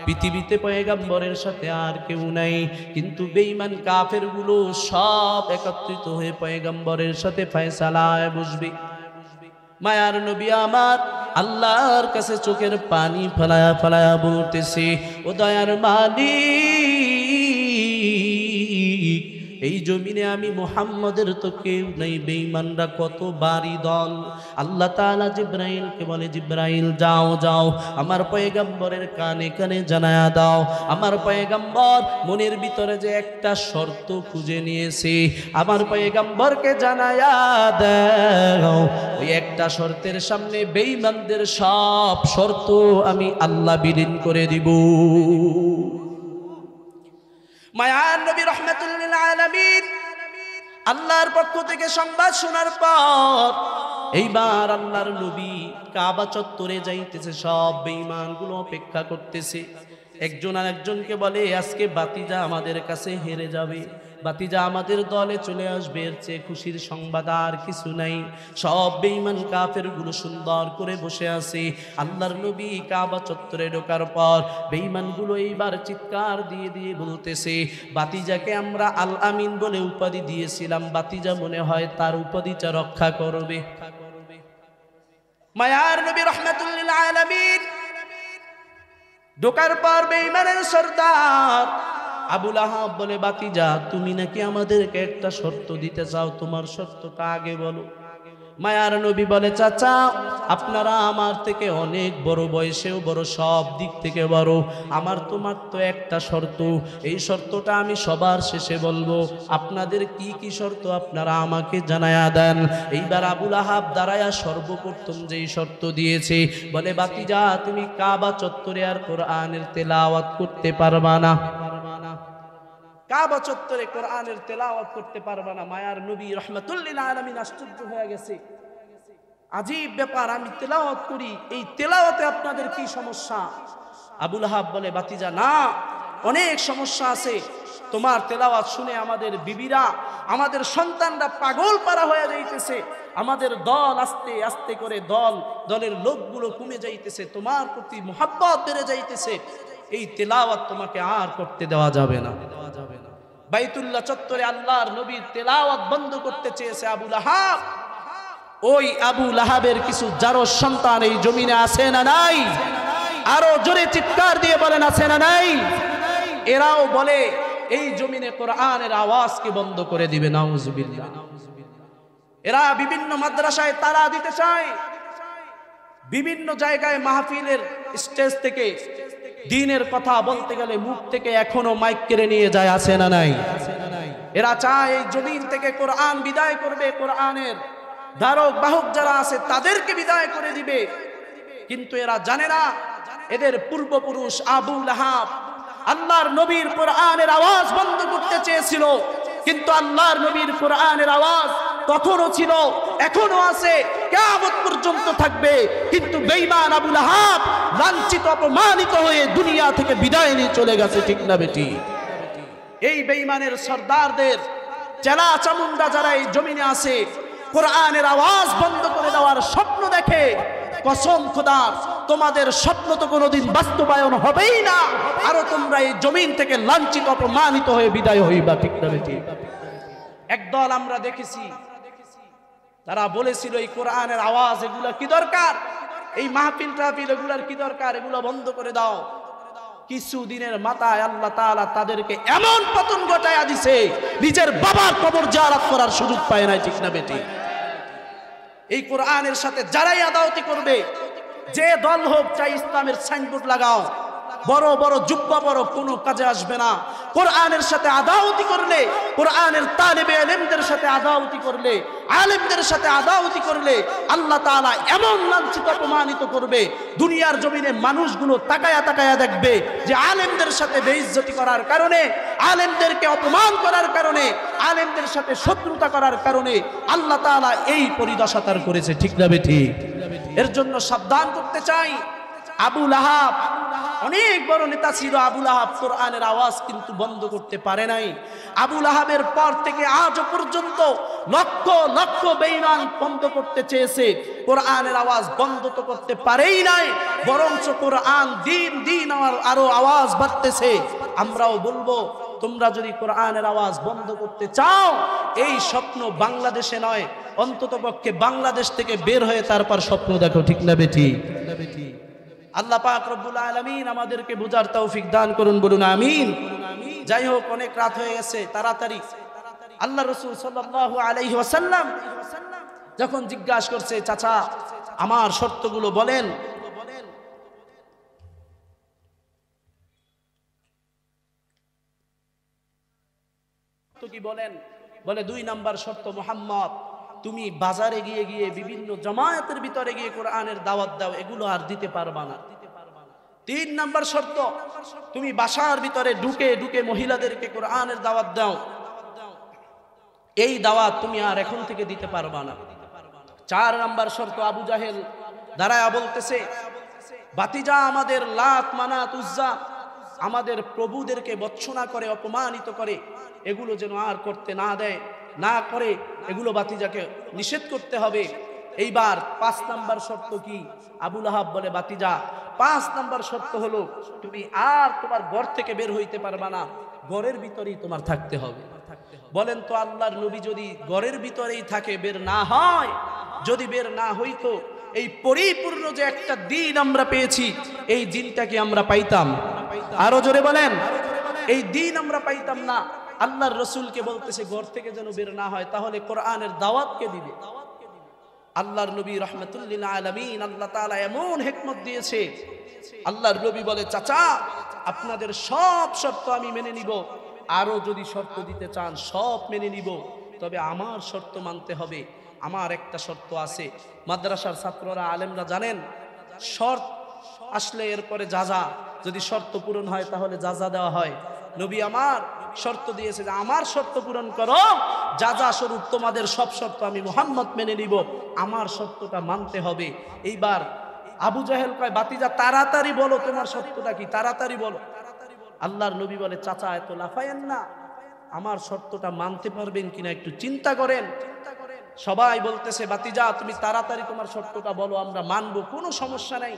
পৃথিবীতে পয়গম্বরের সাথে আর কেউ নাই। কিন্তু বেঈমান কাফেরগুলো সব একত্রিত হয়ে পয়গম্বরের সাথে ফয়সালায় বসবে। মায়ার নবী আমার আল্লাহর কাছে চোখের পানি ফেলায়া ফেলায়া বলতেছে, ও দয়ার মালিক, এই জমিনে আমি মুহাম্মদের তো কেউ নাই, বেঈমানরা কত বাড়ি দল। আল্লাহ তাআলা জিবরাইলকে বলে, জিবরাইল যাও যাও আমার পয়গম্বরের কানে কানে জানায়া দাও, আমার পয়গম্বর মনের ভিতরে যে একটা শর্ত খুঁজে নিয়েছে, আমার পয়গম্বরকে জানায়া দাও ওই একটা শর্তের সামনে বেঈমানদের সব শর্ত আমি আল্লাহ বিলীন করে দিব। মায়ার নবী রাহমাতুল লিল আলামিন আল্লাহর পক্ষ থেকে সংবাদ শোনার পর এইবার আল্লাহর নবী কাবা চত্বরে যাইতেছে, সব বেঈমানগুলো অপেক্ষা করতেছে। একজন আর একজনকে বলে, আজকে বাতিজা আমাদের কাছে হেরে যাবে, বাতিজা আমাদের দলে চলে আসবে, এর চেয়ে খুশির সংবাদ আর কিছু নাই। সব বেঈমান কাফেরগুলো সুন্দর করে বসে আছে। আল্লাহর নবী কাবা চত্বরে ঢোকার পর বেঈমানগুলো এইবার চিৎকার দিয়ে দিয়ে বলতেছে, বাতিজাকে আমরা আল আমিন বলে উপাধি দিয়েছিলাম, বাতিজা মনে হয় তার উপাধিটা রক্ষা করবে। মায়ার নবী রাহমাতুল লিল আলামিন ঢোকার পর বেঈমানের সরদার আবু লাহাব বলে, বাতিজা তুমি নাকি আমাদেরকে একটা শর্ত দিতে চাও, তোমার শর্তটা আগে বলো। মায়ার নবী বলে, চাচা আপনারা আমার থেকে অনেক বড়, বয়সেও বড়, সব দিক থেকে বড়, আমার তোমার তো একটা শর্ত, এই শর্তটা আমি সবার শেষে বলবো, আপনাদের কি কি শর্ত আপনারা আমাকে জানায়া দেন। এইবার আবু লাহাব দাঁড়ায়া সর্বপ্রথম যেই শর্ত দিয়েছে, বলে, বাতিজা তুমি কাবা চত্বরে আর কোরআনের তেলাওয়াত করতে পারবা না, কাবা চত্বরে কোরআনের তেলাওয়াত করতে পারবা না। মায়ার নবী রাহমাতুল লিল আলামিন আশ্চর্য হয়ে গেছে, আজীব ব্যাপার, আমি তেলাওয়াত করি, এই তেলাওয়াতে আপনাদের কি সমস্যা? আবু লাহাব বলে, বাতিজা না, অনেক সমস্যা আছে, তোমার তেলাওয়াত শুনে আমাদের বিবিরা, আমাদের সন্তানরা পাগল পারা হয়ে যাইতেছে, আমাদের দল আস্তে আস্তে করে দলের লোকগুলো কমে যাইতেছে, তোমার প্রতি মুহাব্বত বেড়ে যাইতেছে, এই তেলাওয়াত তোমাকে আর করতে দেওয়া যাবে না। বাইতুল্লাহ চত্বরে আল্লাহর নবীর তেলাওয়াত বন্ধ করতে চেয়েছে আবু লাহাব। ওই আবু লাহাবের কিছু জারজ সন্তান এই জমিনে আছে না নাই? আরো জোরে চিৎকার দিয়ে বলেন, আছে না নাই? এরাও বলে এই জমিনে কোরআনের আওয়াজকে বন্ধ করে দিবে, নাউজুবিল্লাহ। এরা বিভিন্ন মাদ্রাসায় তালা দিতে চায়, বিভিন্ন জায়গায় মাহফিলের স্টেজ থেকে দ্বীনের কথা বলতে গেলে মুখ থেকে এখনো মাইক কেড়ে নিয়ে যায়, আছে না নাই? এরা চায় এই জমিন থেকে কোরআন বিদায় করবে, কোরআনের ধারক বাহক যারা আছে তাদেরকে বিদায় করে দিবে। কিন্তু এরা জানে না এদের পূর্বপুরুষ আবু লাহাব আল্লাহর নবীর কোরআনের আওয়াজ বন্ধ করতে চেয়েছিল, কিন্তু আল্লাহর নবীর কোরআনের আওয়াজ তখনও ছিল, এখনো আছে, কিয়ামত পর্যন্ত থাকবে। কিন্তু বেঈমান আবু লাহাব লাঞ্ছিত অপমানিত হয়ে দুনিয়া থেকে বিদায় নিয়ে চলে গেছে, ঠিক না বেটি? এই বেঈমানের সর্দারদের চেলা চামুন্ডা যারা এই জমিনে আছে, কোরআনের আওয়াজ বন্ধ করে দেওয়ার স্বপ্ন দেখে, কসম খোদার তোমাদের স্বপ্ন তো কোনোদিন বাস্তবায়ন হবেই না, আরো তোমরা এই জমিন থেকে লাঞ্ছিত অপমানিত হয়ে বিদায় হইবা, ঠিক না বেটি? একদল আমরা দেখেছি তারা বলেছিল এই কোরআনের আওয়াজ এগুলা কি দরকার, এই মাহফিল টাহফিল এগুলার কি দরকার, এগুলো বন্ধ করে দাও। কিছুদিনের মাথায় আল্লাহ তাআলা তাদেরকে এমন পতন ঘটায়া দিছে, নিজের বাবার কবর জিয়ারত করার সুযোগ পায় না, ঠিক না বেটি? এই কোরআনের সাথে যারাই আদাওয়াতি করবে, যে দল হোক, চাই ইসলামের সাইনবোর্ড লাগাও, বড় বড় জুব্বা বড়, কোনো কাজে আসবে না। কোরআনের সাথে আদাওয়াতি করলে, কোরআনের তালেবে ইলমদের সাথে আদাওয়াতি করলে, আলেমদের সাথে আদাওয়াতি করলে আল্লাহ তাআলা এমন লাঞ্ছিত অপমানিত করবে, দুনিয়ার জমিনে মানুষগুলো তাকায়া তাকায়া দেখবে যে আলেমদের সাথে বেইজ্জতি করার কারণে, আলেমদেরকে অপমান করার কারণে, আলেমদের সাথে শত্রুতা করার কারণে আল্লাহ তাআলা এই পরিদশা তার করেছে, ঠিক না বেটি? এর জন্য সাবধান করতে চাই। আবু লাহাব অনেক বড় নেতা ছিল, আবু লাহাব কোরআনের আওয়াজ কিন্তু বন্ধ করতে পারে নাই। আবু লাহাবের পর থেকে আজ পর্যন্ত লক্ষ লক্ষ বেঈমান বন্ধ করতে চেয়েছে, কোরআনের আওয়াজ বন্ধ তো করতে পারেই নাই, বরঞ্চ কোরআন দিন দিন আরো আওয়াজ বাড়তেছে। আমরাও বলবো, তোমরা যদি কোরআনের আওয়াজ বন্ধ করতে চাও, এই স্বপ্ন বাংলাদেশে নয়, অন্তত পক্ষে বাংলাদেশ থেকে বের হয়ে তারপর স্বপ্ন দেখো, ঠিক না বেটি? আল্লাহ পাক রব্বুল আলামিন আমাদেরকে বুঝার তৌফিক দান করুন, বলুন আমিন। যাই হোক, অনেক রাত হয়ে গেছে, তাড়াতাড়ি। আল্লাহ রাসূল সাল্লাল্লাহু আলাইহি ওয়াসাল্লাম যখন জিজ্ঞাসা করছে, চাচা আমার শর্তগুলো বলেন, তো কি বলেন? বলে 2 নাম্বার শর্ত, মুহাম্মদ তুমি বাজারে গিয়ে গিয়ে বিভিন্ন জামায়াতের ভিতরে গিয়ে কোরআনের দাওয়াত দাও, এগুলো আর দিতে পারবা না। 3 নাম্বার শর্ত, তুমি বাসার ভিতরে ঢুকে ঢুকে মহিলাদেরকে কোরআনের দাওয়াত দাও, এই দাওয়াত তুমি আর এখন থেকে দিতে পারবা না। 4 নাম্বার শর্ত, আবু জাহেল দাঁড়ায়া বলতেছে, বাতিজা আমাদের লাত মানাত উজ্জা আমাদের প্রভুদেরকে বচ্ছনা করে, অপমানিত করে, এগুলো যেন আর করতে না দেয়, না করে, এগুলো বাতিজাকে নিষেধ করতে হবে। এইবার 5 নাম্বার শর্ত কি? আবু লাহাব বলে, বাতিজা 5 নাম্বার শর্ত হলো তুমি আর তোমার ঘর থেকে বের হইতে পারবা না, ঘরের ভিতরেই তোমার থাকতে হবে। বলেন তো, আল্লাহর নবী যদি ঘরের ভিতরেই থাকে, বের না হয়, যদি বের না হইতো, এই পরিপূর্ণ যে একটা দিন আমরা পেয়েছি, এই দিনটাকে আমরা পাইতাম? আরো জোরে বলেন, এই দিন আমরা পাইতাম না। আল্লাহর রসুলকে বলতেছে ঘর থেকে যেন বের না হয়, তাহলে কোরআনের দাওয়াত কে দিবে? আল্লাহর নবী রাহমাতুল লিল আলামিন, আল্লাহ তাআলা এমন হিকমত দিয়েছে। আল্লাহর নবী বলে, চাচা আপনাদের সব শর্ত আমি মেনে নিব, আরো যদি শর্ত দিতে চান সব মেনে নিব, তবে আমার শর্ত মানতে হবে। আমার একটা শর্ত আছে, মাদ্রাসার ছাত্ররা আলেমরা জানেন, শর্ত আসলে এরপরে যাজা, যদি শর্ত পূরণ হয় তাহলে যাজা দেওয়া হয়। নবী আমার শর্ত দিয়েছে যে আমার শর্ত পূরণ করো, যাজা স্বরূপ তোমাদের সব শর্ত আমি মুহাম্মদ মেনে নিব, আমার শর্তটা মানতে হবে। এইবার আবু জাহেল কয়, বাতিজা তাড়াতাড়ি বলো তোমার শর্তটা কি, তাড়াতাড়ি বলো। আল্লাহর নবী বলে, চাচা এত লাফায়েন না, আমার শর্তটা মানতে পারবেন কিনা একটু চিন্তা করেন। সবাই বলতেছে, বাতিজা তুমি তাড়াতাড়ি তোমার শর্তটা বলো, আমরা মানবো, কোনো সমস্যা নাই,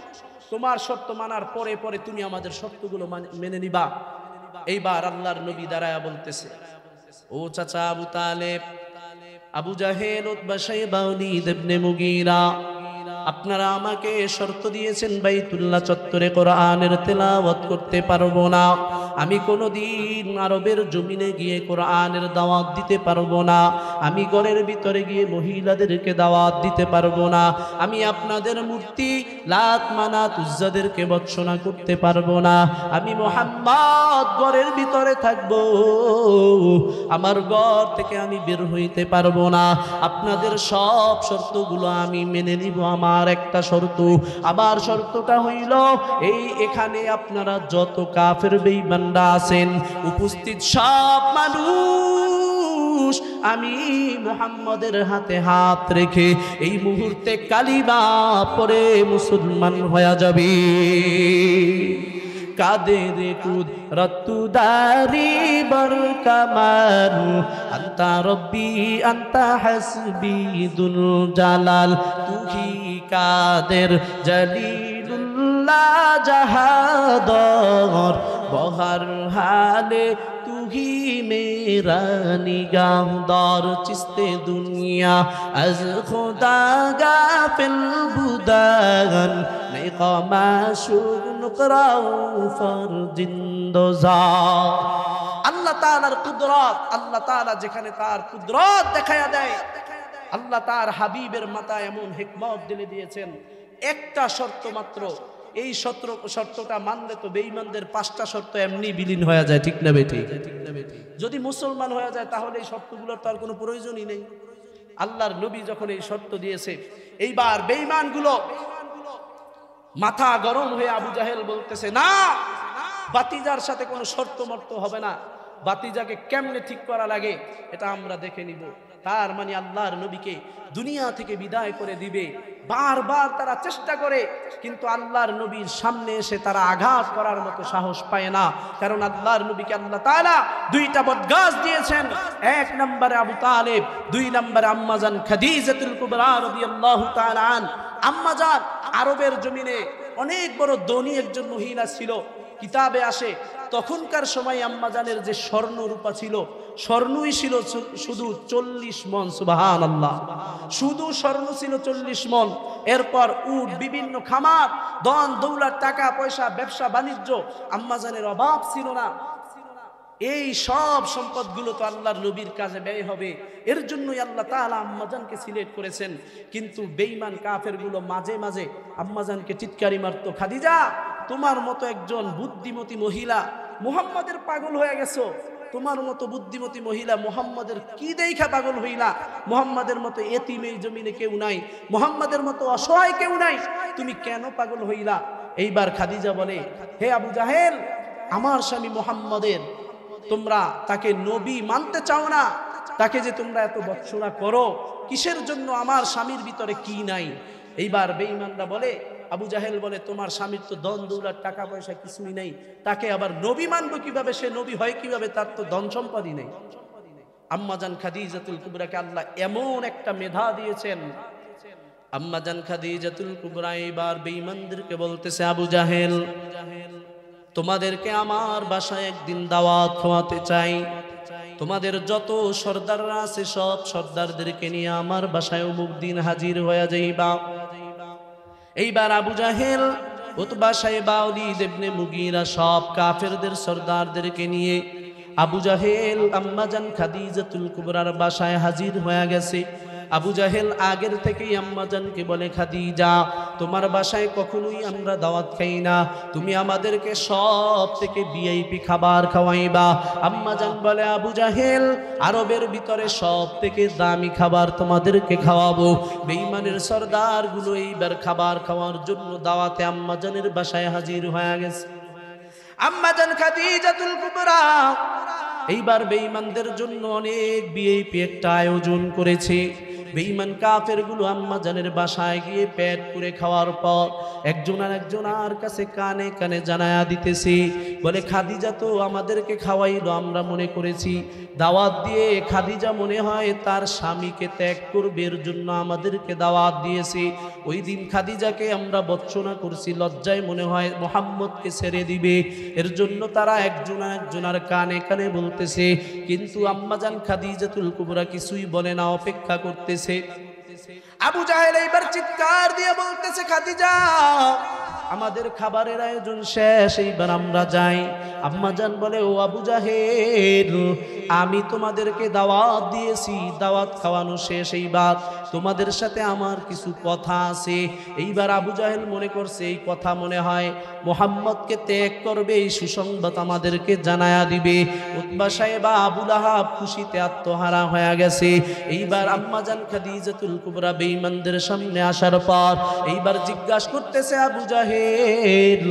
তোমার শর্ত মানার পরে পরে তুমি আমাদের শর্তগুলো মেনে নিবা। এইবার আল্লাহর নবী দাঁড়ায়া বলতেছে, ও চাচা আবু তালেব, আবু জাহেল, উতবা, শাইবা, ওলীদ ইবনে মুগীরা, আপনারা আমাকে শর্ত দিয়েছেন বাইতুল্লাহ চত্বরে কোরআনের তেলাওয়াত করতে পারবো না, আমি কোনোদিন আরবের জমিনে গিয়ে কোরআনের দাওয়াত দিতে পারবো না, আমি ঘরের ভিতরে গিয়ে মহিলাদেরকে দাওয়াত দিতে পারবো না, আমি আপনাদের মূর্তি লাত মানাত উজ্জাদেরকে বর্ষনা করতে পারবো না, আমি মুহাম্মদ ঘরের ভিতরে থাকবো, আমার ঘর থেকে আমি বের হইতে পারবো না, আপনাদের সব শর্তগুলো আমি মেনে নিব, আমার একটা শর্ত, আবার শর্তটা হইল এই, এখানে আপনারা যত কাফের বেঈমান মুসলমানরা আছেন, উপস্থিত সব মানুষ আমি মুহাম্মদের হাতে হাত রেখে এই মুহূর্তে কালিমা পড়ে মুসলমান হয়ে যাবে। কাদের কুদরতু দারি বরকামান আন্তা রব্বি আন্তা হাসবি দুল জালাল তুহি কাদের জলিলুল্লাহ জাহাদর বহর হালে তুহি মেরা নিগাহদার চিস্তে দুনিয়া আজ খুদা গাফিল বুদান নিকামা শুকরাউ ফরজিন্দোজা। আল্লাহ তাআলার কুদরত, আল্লাহ তাআলা যেখানে তার কুদরত দেখায়া দেয়, আল্লাহ তার হাবিবের মাথায় এমন হিকমত দিলে দিয়েছেন, একটা শর্ত মাত্র, এই শর্তটা মানলে তো বেঈমানদের 5টা শর্ত এমনি বিলীন হয়ে যায়। ঠিক না বেঠি? যদি মুসলমান হয়ে যায় তাহলে এই শর্তগুলোর তো আর কোনো প্রয়োজনই নেই। আল্লাহর নবী যখন এই শর্ত দিয়েছে, এইবার বেঈমানগুলো মাথা গরম হয়ে আবু জাহেল বলতেছে, না, বাতিজার সাথে কোনো শর্ত মর্ত হবে না, বাতিজাকে কেমনে ঠিক করা লাগে এটা আমরা দেখে নিব। তার মানে আল্লাহর নবীকে দুনিয়া থেকে বিদায় করে দিবে। বারবার তারা চেষ্টা করে, কিন্তু আল্লাহর নবীর সামনে এসে তারা আঘাত করার মতো সাহস পায় না, কারণ আল্লাহর নবীকে আল্লাহ তাআলা 2টা বদগাছ দিয়েছেন। 1 নম্বরে আবু তালেব, 2 নম্বরে আম্মাজান খাদিজাতুল কুবরা রাদিয়াল্লাহু তাআলা আন। আম্মাজান আরবের জমিনে অনেক বড় ধনী একজন মহিলা ছিল। কিতাবে আসে তখনকার সময় আম্মাজানের যে স্বর্ণ রূপা ছিল, স্বর্ণই ছিল শুধু 40 মণ। সুবহানাল্লাহ, শুধু স্বর্ণ ছিল 40 মণ। এরপর উট, বিভিন্ন খামার, ধন দৌলত, টাকা পয়সা, ব্যবসা বাণিজ্য, আম্মাজানের অভাব ছিল না। এই সব সম্পদগুলো তো আল্লাহর নবীর কাজে ব্যয় হবে, এর জন্যই আল্লাহ তাআলা আম্মাজানকে সিলেক্ট করেছেন। কিন্তু বেঈমান কাফেরগুলো মাঝে মাঝে আম্মাজানকে চিৎকারি মারতো, খাদিজা তোমার মতো একজন বুদ্ধিমতী মহিলা মুহাম্মাদের পাগল হয়ে গেছো, তোমার মতো বুদ্ধিমতী মহিলা মুহাম্মাদের কি দেইখা পাগল হইলা? মুহাম্মাদের মতো এতিম এই জমিনে কেউ নাই, মুহাম্মাদের মতো অসহায় কেউ নাই, তুমি কেন পাগল হইলা? এইবার খাদিজা বলে, হে আবু জাহেল, আমার স্বামী মুহাম্মাদের তোমরা তাকে নবী মানতে চাও না, তাকে যে তোমরা এত বৎসনা করো, কিসের জন্য? আমার স্বামীর ভিতরে কি নাই? এইবার বেঈমানরা বলে, আবু জাহেল বলে, তোমার স্বামীর তো ধন দৌলত, টাকা পয়সা কিছুই নেই, তাকে আবার নবী মানবো কিভাবে? সে নবী হয় কিভাবে? তার তো ধন সম্পদই নেই। আম্মাজান খাদিজাতুল কুবরাকে আল্লাহ এমন একটা মেধা দিয়েছেন। আম্মাজান খাদিজাতুল কুবরা এবার বেঈমানদেরকে বলতেছে, আবু জাহেল, তোমাদেরকে আমার বাসায় একদিন দাওয়াত খাওয়াতে চাই। তোমাদের যত সর্দাররা আছে সব সর্দারদেরকে নিয়ে আমার বাসায় অমুক দিন হাজির হয়ে যাইবা। এইবার আবু জাহেল, উতবা সাইবা, ওলীদ ইবনে মুগীরা সব কাফেরদের সর্দারদেরকে নিয়ে আবু জাহেল আম্মাজান খাদিজাতুল কুবরার বাসায় হাজির হয়ে গেছে। আবু জাহেল আগের থেকেই আম্মাজানকে বলে, খাদিজা তোমার বাসায় কখনোই আমরা দাওয়াত খাই না, তুমি আমাদেরকে সব থেকে ভিআইপি খাবার খাওয়াইবা। আম্মাজান বলে, আবু জাহেল আরবের ভিতরে সব থেকে দামি খাবার তোমাদেরকে খাওয়াবো। বেঈমানের সর্দারগুলো এইবার খাবার খাওয়ার জন্য দাওয়াতে আম্মাজানের বাসায় হাজির হয়ে গেছে। আম্মাজান খাদিজাতুল কুবরা এইবার বেঈমানদের জন্য অনেক ভিআইপি একটা আয়োজন করেছে। বেঈমান কাফেরগুলো আম্মাজানের বাসায় গিয়ে পেট পুরে খাওয়ার পর একজন আর কাছে কানে কানে জানায়া দিতেছে, বলে, খাদিজা তো আমাদেরকে খাওয়াইলো, আমরা মনে করেছি দাওয়াত দিয়ে খাদিজা মনে হয় তার স্বামীকে ত্যাগ করবে, এর জন্য আমাদেরকে দাওয়াত দিয়েছে। ওই দিন খাদিজাকে আমরা বর্জনা করছি, লজ্জায় মনে হয় মুহাম্মদকে ছেড়ে দিবে, এর জন্য তারা একজনার কানে কানে বলতেছে। কিন্তু আম্মাজান খাদিজাতুল কুবরা কিছুই বলে না, অপেক্ষা করতেছে। আবু জাহেল এইবার চিৎকার দিয়ে বলতেছে, খাদিজা আমাদের খাবারের আয়োজন শেষ, এইবার আমরা যাই। আম্মাজান বলে, ও আবু জাহেল, আমি তোমাদেরকে দাওয়াত দিয়েছি, দাওয়াত খাওয়ানো শেষ, এইবার তোমাদের সাথে আমার কিছু কথা আছে। এইবার আবু জাহেল মনে করছে এই কথা মনে হয় মুহাম্মদকে ত্যাগ করবে, এই সুসংবাদ আমাদেরকে জানায়া দিবে। উতবা সাহেবা আবু লাহাব খুশিতে আত্মহারা হয়ে গেছে। এইবার আম্মাজান খাদিজাতুল কুবরা বেঈমানদের সামনে আসার পর এইবার জিজ্ঞাসা করতেছে আবু জাহেল,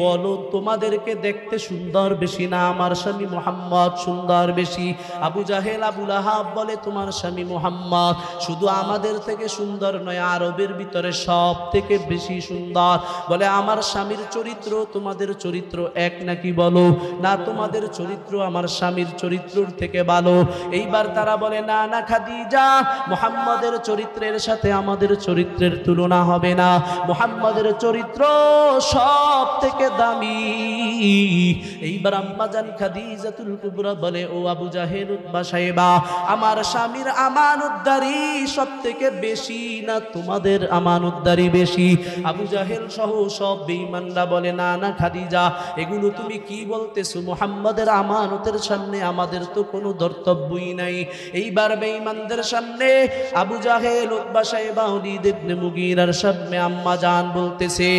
বলো তোমাদেরকে দেখতে সুন্দর বেশি না আমার স্বামী মুহাম্মদ সুন্দর বেশি? আবু জাহেল আবু লাহাব বলে তোমার স্বামী মুহাম্মদ শুধু আমাদের থেকে সুন্দর নয়, আরবের ভিতরে সব থেকে বেশি সুন্দর। বলে আমার স্বামীর চরিত্র তোমাদের চরিত্র এক নাকি? বলো না, তোমাদের চরিত্র আমার স্বামীর চরিত্রের থেকে ভালো। এইবার তারা বলে না না খাদিজা, মুহাম্মদের চরিত্রের সাথে আমাদের চরিত্রের তুলনা হবে না, মুহাম্মদের চরিত্র সব থেকে দামি। এইবার আম্মাজান খাদিজাতুল কুবরা বলে ও আবু জাহেল উতবা সাহেবা, আমার স্বামীর আমানতদারি সব থেকে বেশি না তোমাদের আমানতদারি বেশি? আবু জাহেল সহ সব বেঈমানরা বলে না না খাদিজা, এগুলো তুমি কি বলতেছো? মুহাম্মদের আমানতের সামনে আমাদের তো কোনো ধর্তব্যই নাই। এইবার বেঈমানদের সামনে আবু জাহেল উতবা সাহেবা ওলীদ ইবনে মুগীরার সামনে আম্মাজান বলতেছে,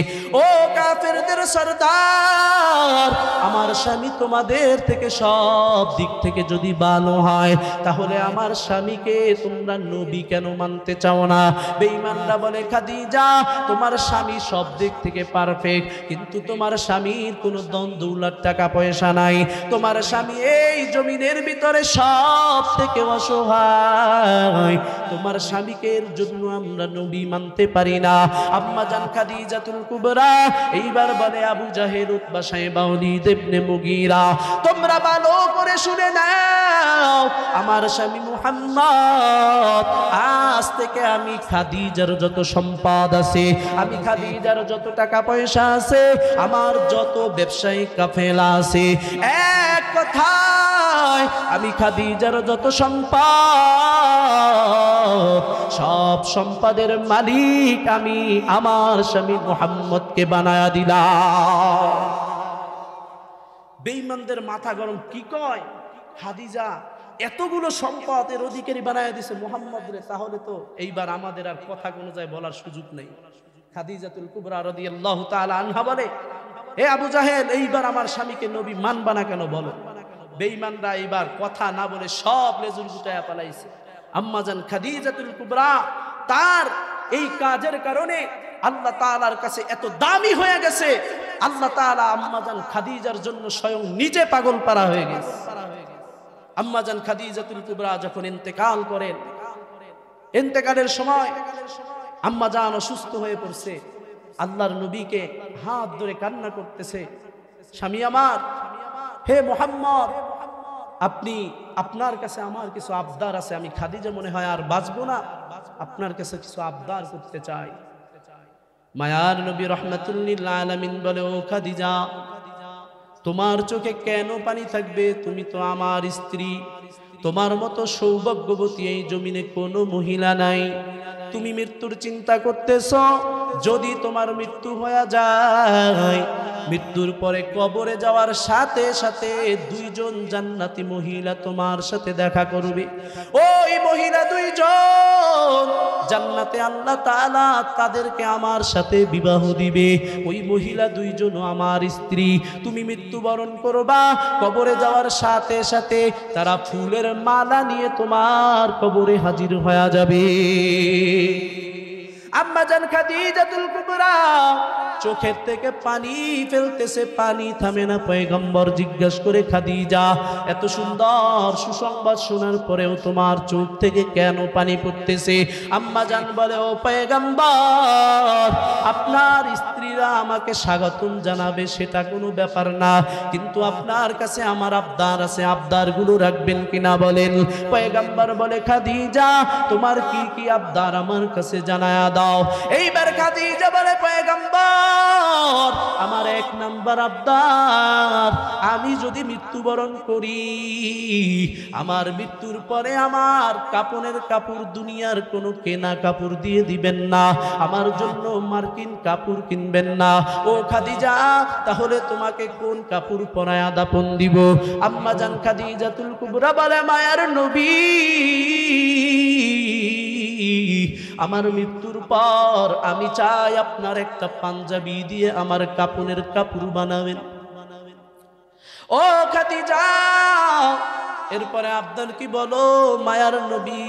ও কাফেরদের সরদার, আমার স্বামী তোমাদের থেকে সব দিক থেকে যদি ভালো হয় তাহলে আমার স্বামীকে তোমরা নবী কেন মানতে চাও না? বেঈমানরা বলে খাদিজা, তোমার স্বামী সব দিক থেকে পারফেক্ট, কিন্তু তোমার স্বামীর কোনো ধন দৌলত টাকা পয়সা নাই। তোমার স্বামী এই জমিনের ভিতরে সব থেকে অসহায়, তোমার স্বামীকে এর জন্য আমরা নবী মানতে পারি না। আম্মাজান খাদিজাতুল কুবরা এইবার বলে আবু জাহেল উতবা সাহেবা ওলীদ ইবনে মুগীরা, তোমরা ভালো করে শুনে নাও, আমার স্বামী মুহাম্মদ আজ থেকে আমি খাদিজার যত সম্পদ আছে, আমি খাদিজার যত টাকা পয়সা আছে, আমার যত ব্যবসায়িক কাফেলা আছে, এক কথায় আমি খাদিজার যত সম্পদ, সব সম্পদের মালিক আমি আমার স্বামী মুহাম্মদকে বানায়া দিলাম। বেঈমানদের মাথা গরম, কি কয় খাদিজা এতগুলো সম্পদের অধিকারী বানায়া দিছে মুহাম্মদ রে, তাহলে তো এইবার আমাদের আর কথা কোনো যায় বলার সুযোগ নেই। খাদিজাতুল কুবরা রাদিয়াল্লাহু তাআলা আনহা বলে, হে আবু জাহেল, এইবার আমার স্বামীকে নবী মানবা না কেন বলো? বেঈমানরা এইবার কথা না বলে সব লেজুর গুটায়া পালাইছে। আম্মাজান খাদিজাতুল কুবরা তার এই কাজের কারণে আল্লাহ তাআলার কাছে এত দামি হয়ে গেছে, আল্লাহ তাআলা আম্মাজান খাদিজার জন্য স্বয়ং নিজে পাগল পারা হয়ে গেছে। আম্মাজান খাদিজাতুল কুবরা যখন ইন্তেকাল করেন, ইন্তেকালের সময় আম্মাজান অসুস্থ হয়ে পড়ছে, আল্লাহর নবীকে হাত ধরে কান্না করতেছে, স্বামী আমার, হে মুহাম্মদ, আপনি, আপনার কাছে আমার কিছু আবদার আছে, আমি খাদিজা মনে হয় আর বাঁচবো না, আপনার কাছে কিছু আবদার করতে চাই। মায়ার নবী রাহমাতুল লিল আলামিন বলে, ও খাদিজা, তোমার চোখে কেন পানি থাকবে? তুমি তো আমার স্ত্রী, তোমার মতো সৌভাগ্যবতী এই জমিনে কোনো মহিলা নাই। তুমি মৃত্যুর চিন্তা করতেছ, যদি তোমার মৃত্যু হয়ে যায়, মৃত্যুর পরে কবরে যাওয়ার সাথে সাথে দুইজন জান্নাতি মহিলা তোমার সাথে দেখা করবে। ওই মহিলা দুইজন জান্নাতে আল্লাহ তাআলা তাদেরকে আমার সাথে বিবাহ দিবে। ওই মহিলা দুইজনও আমার স্ত্রী। তুমি মৃত্যুবরণ করবা, কবরে যাওয়ার সাথে সাথে তারা ফুলের মালা নিয়ে তোমার কবরে হাজির হয়ে যাবে। আম্মাজান খাদিজাতুল কুবরা চোখের থেকে পানি ফেলতেছে, পানি থামে না। পয়গম্বর জিজ্ঞাসা করে, খাদিজা, এত সুন্দর সুসংবাদ শোনার পরেও তোমার চোখ থেকে কেন পানি পড়তেছে? আম্মাজান বলে, ও পয়গম্বর, আপনার স্ত্রীরা আমাকে স্বাগতম জানাবে সেটা কোনো ব্যাপার না, কিন্তু আপনার কাছে আমার আবদার আছে, আবদারগুলো রাখবেন কিনা বলেন। পয়গম্বর বলে, খাদিজা, তোমার কি কি আবদার আমার কাছে জানায়া দাও। এইবার খাদিজা বলে, পয়গম্বর, আমার এক নাম্বার আবদার, আমি যদি মৃত্যুবরণ করি, আমার মৃত্যুর পরে আমার কাপনের কাপড় দুনিয়ার কোনো কেনা কাপড় দিয়ে দিবেন না, আমার জন্য মার্কিন কাপড় কিনবেন না। ও খাদিজা, তাহলে তোমাকে কোন কাপড় পরায়া দাপন দিব? আম্মাজান খাদিজাতুল কুবরা বলে, মায়ার নবী, আমার মৃত্যুর পর আমি চাই আপনার একটা পাঞ্জাবি দিয়ে আমার কাপনের কাপড় বানাবেন। ও খাদিজা, এরপরে আবদার কি বলো মায়ার নবী?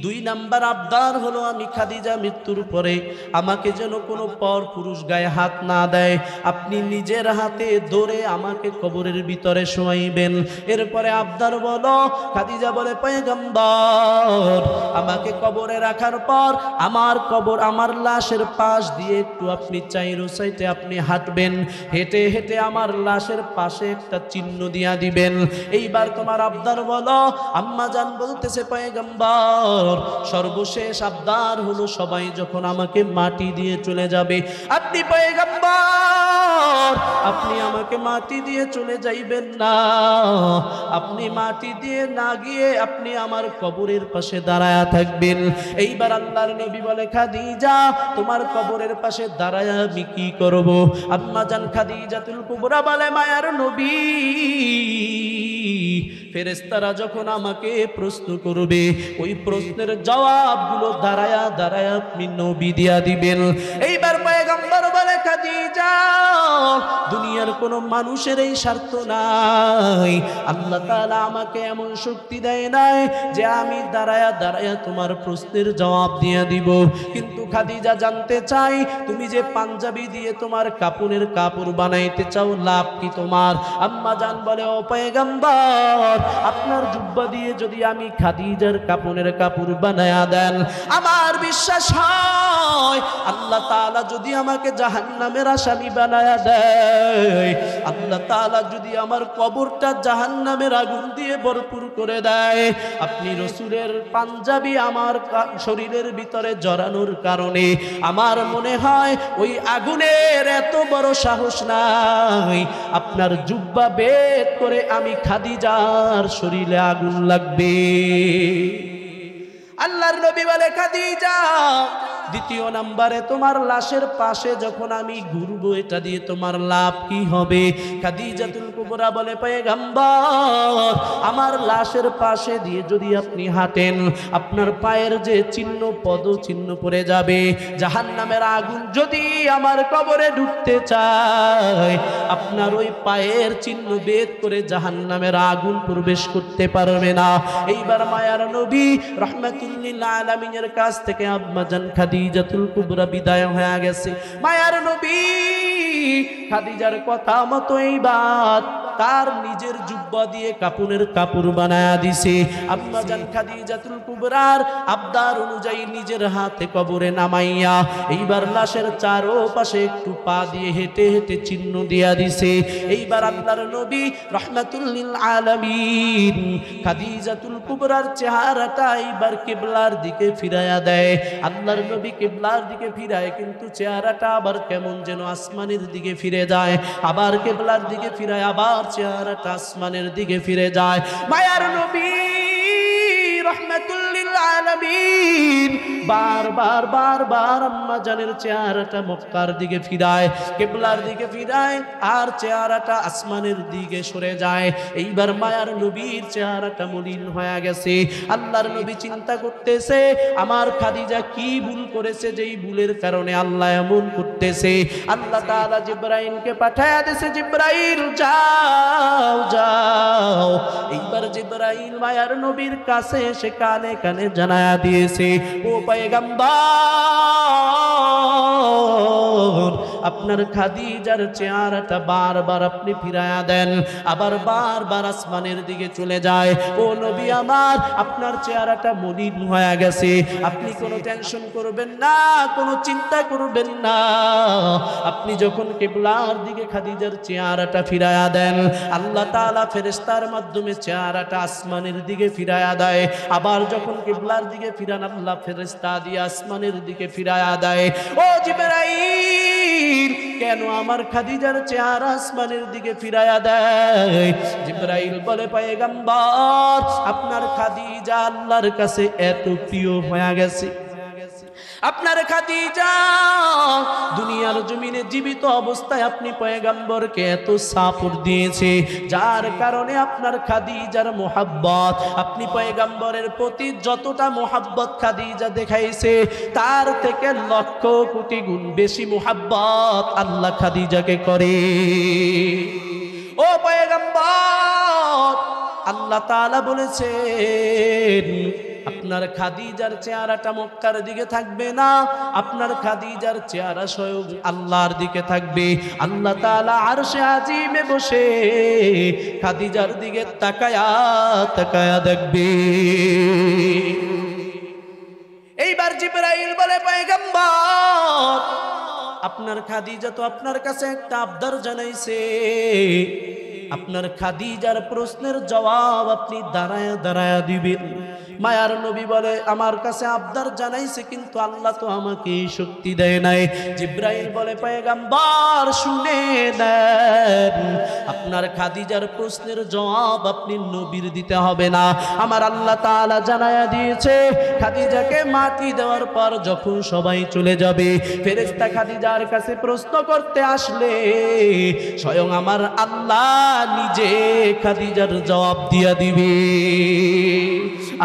2 নাম্বার আবদার হলো আমি খাদিজা মৃত্যুর পরে আমাকে যেন কোনো পর পুরুষ গায়ে হাত না দেয়, আপনি নিজের হাতে ধরে আমাকে কবরের ভিতরে শোয়াইবেন। এরপরে আবদার বলো, খাদিজা বলে পয়গম্বর আমাকে কবরে রাখার পর আমার কবর, আমার লাশের পাশ দিয়ে একটু আপনি চাইরো সাইটে আপনি হাঁটবেন, হেঁটে হেঁটে আমার লাশের পাশে একটা চিহ্ন দিয়া দিবেন। এইবার তোমার আবদার বলো। আম্মা জান বলতেছে পয়গম্বর সর্বশেষ আবদার হলো সবাই যখন আমাকে মাটি দিয়ে চলে যাবে, আপনি পয়গম্বর আপনি আমাকে মাটি দিয়ে চলে যাইবেন না, আপনি মাটি দিয়ে না গিয়ে আপনি আমার কবরের পাশে দাঁড়ায়া থাকবেন। এইবার আল্লাহর নবী বলে খাদিজা তোমার কবরের পাশে দাঁড়ায়া আমি কি করব? আম্মা জান খাদিজাতুল কুবরা বলে মায়ার নবী ফেরেশতারা যখন আমাকে প্রশ্ন করবে ওই প্রশ্নের জবাবগুলো দাঁড়ায়া দাঁড়ায়া আপনি নবী দিয়া দিবেন। এইবার পয়গম্বর বলে খাদিজা দুনিয়ার কোন মানুষের এই স্বার্থ নাই, আল্লাহ তাআলা আমাকে এমন শক্তি দেয় নাই যে আমি দাঁড়ায়া দাঁড়ায়া তোমার প্রশ্নের জবাব দিয়ে দিব। কিন্তু খাদিজা জানতে চাই তুমি যে পাঞ্জাবি দিয়ে তোমার কাপড়ের কাপড় বানাইতে চাও লাভ কি তোমার? আম্মা জান বলে ও পয়গম্বর আপনার জুব্বা দিয়ে যদি আমি খাদিজার কাপড়ের কাপড় বানায়া দেন আমার বিশ্বাস হয় আল্লাহ তাআলা যদি আমাকে জাহান্নামের আসামি বানায়া দেয়, আল্লাহ তাআলা যদি আমার কবরটা জাহান্নামের আগুন দিয়ে ভরপুর করে দেয়, আপনি রাসূলের পাঞ্জাবি আমার শরীরের ভিতরে জড়ানোর কারণে আমার মনে হয় ওই আগুনের এত বড় সাহস নাই আপনার জুব্বা বের করে আমি খাদিজার শরীরে আগুন লাগবে। আল্লাহর নবী বলে খাদিজা দ্বিতীয় নাম্বারে তোমার লাশের পাশে যখন আমি ঘুরবো এটা দিয়ে তোমার লাভ কি হবে? খাদিজাতুল কুবরা বলে পয়গম্বর আমার লাশের পাশে দিয়ে যদি আপনি হাঁটেন আপনার পায়ের যে চিহ্ন পদ চিহ্ন পড়ে যাবে, জাহান্নামের আগুন যদি আমার কবরে ঢুকতে চায় আপনার ওই পায়ের চিহ্ন বেদ করে জাহান্নামের আগুন প্রবেশ করতে পারবে না। এইবার মায়ার নবী রাহমাতুল লিল আলামিনের কাছ থেকে আম্মা জান খাদিজাতুল কুবরা বিদায় হয়ে গেছে। মায়ার নবী খাদিজার কথা মতো এইবার তার নিজের জুব্বা দিয়ে কাপড়ের কাপড় বানায়া দিছে। আম্মা জান খাদিজাতুল কুবরার আবদার অনুযায়ী নিজের হাতে কবরে নামাইয়া এইবার লাশের চারপাশে একটু পা দিয়ে হেঁটে হেঁটে চিহ্ন দিয়া দিছে। এইবার আল্লাহর নবী রাহমাতুল লিল আলামিন খাদিজাতুল কুবরার চেহারাটা এইবার কিবলার দিকে ফিরায়া দেয়। আল্লাহর নবী কিবলার দিকে ফিরায় কিন্তু চেহারাটা আবার কেমন যেন আসমানের দিকে ফিরে যায়, আবার কিবলার দিকে ফিরায় আবার চেহারাটা আসমানের দিকে ফিরে যায়। মায়ার নবী রাহমাতুল লিল আলামিন বারবার বারবার আম্মা জানের চেহারাটা মক্কার দিকে ফিরায়, কিবলার দিকে ফিরায় আর চেহারাটা আসমানের দিকে সরে যায়। এইবার মায়ার নবীর চেহারাটা মলিন হয়ে গেছে। আল্লাহর নবী চিন্তা করতেছে আমার খাদিজা কি ভুল করেছে যেই ভুলের কারণে আল্লাহ এমন করতেছে। আল্লাহ তাআলা জিবরাইলকে পাঠায়া দিয়েছে, জিবরাইল যাও যাও। এইবার জিবরাইল মায়ার নবীর কাছে এসে কানে কানে জানায়া দিয়েছে ও পয়গম্বর আপনার খাদিজার চেহারাটা বারবার আপনি ফিরায়া দেন, আবার বারবার আসমানের দিকে চলে যায়। ও নবী আমার আপনার চেহারাটা মলিন হয়ে গেছে, আপনি কোনো টেনশন করবেন না, কোনো চিন্তা করবেন না। আপনি যখন কিবলার দিকে খাদিজার চেহারাটা ফিরায়া দেন আল্লাহ তাআলা ফেরেশতার মাধ্যমে চেহারাটা আসমানের দিকে ফিরায়া দেয়। আবার যখন কিবলার দিকে ফিরান আল্লাহ ফেরেশতা দিয়ে আসমানের দিকে ফিরায়া দেয়। ও জিবরাইল কেন আমার খাদিজার চেহারা আসমানের দিকে ফিরায়া দেয়? জিবরাইল বলে পয়গম্বর আপনার খাদিজা আল্লাহর কাছে এত প্রিয় হয়ে গেছে, আপনার খাদিজা দুনিয়ার জমিনে জীবিত অবস্থায় আপনি পয়গম্বরকে এত সাপোর্ট দিয়েছে, যার কারণে আপনার খাদিজার মোহাব্বত, আপনি পয়গম্বরের প্রতি যতটা মোহাব্বত খাদিজা দেখাইছে তার থেকে লক্ষ কোটি গুণ বেশি মোহাব্বত আল্লাহ খাদিজাকে করে। ও পয়গম্বর, আল্লাহ তাআলা বলেছেন আপনার খাদিজার চেহারাটা মক্কার দিকে থাকবে না, আপনার খাদিজার চেহারা স্বয়ং আল্লাহর দিকে থাকবে। আল্লাহ তাআলা আরশে আজিমে বসে খাদিজার দিকে তাকায়া তাকায়া দেখবে। এইবার জিবরাইল বলে পয়গম্বর, আপনার খাদিজা তো আপনার কাছে একটা আবদার জানাইছে, আপনার খাদিজার প্রশ্নের জবাব আপনি দাঁড়ায়া দাঁড়ায়া দিবেন। মায়ার নবী বলে আমার কাছে আবদার জানাইছে কিন্তু আল্লাহ তো আমাকে এই শক্তি দেয় নাই। জিবরাইল বলে পয়গম্বর শুনে নেন, আপনার খাদিজার প্রশ্নের জবাব আপনি নবীর দিতে হবে না, আমার আল্লাহ তাআলা জানায়া দিয়েছে খাদিজাকে মাটি দেওয়ার পর যখন সবাই চলে যাবে, ফেরেশতা খাদিজার কাছে প্রশ্ন করতে আসলে স্বয়ং আমার আল্লাহ নিজে খাদিজার জবাব দিয়া দিবে।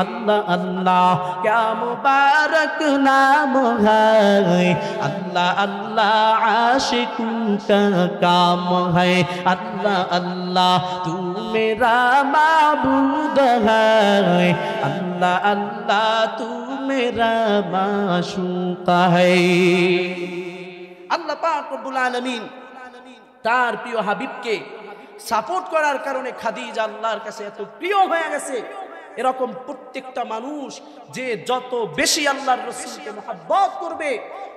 अल्लाह अल्लाह क्या मुबारक नाम है, अल्लाह अल्लाह आशिकों का काम है, अल्लाह अल्लाह तू मेरा माबूद है, अल्लाह अल्लाह तू मेरा माशूक है। আল্লাহ পাক রব্বুল আলামিন তার প্রিয় হাবিবকে সাপোর্ট করার কারণে খাদিজা আল্লাহর কাছে এত প্রিয় হয়ে গেছে। এরকম প্রত্যেকটা মানুষ যে যত বেশি আল্লাহর রাসূলকে মহব্বত করবে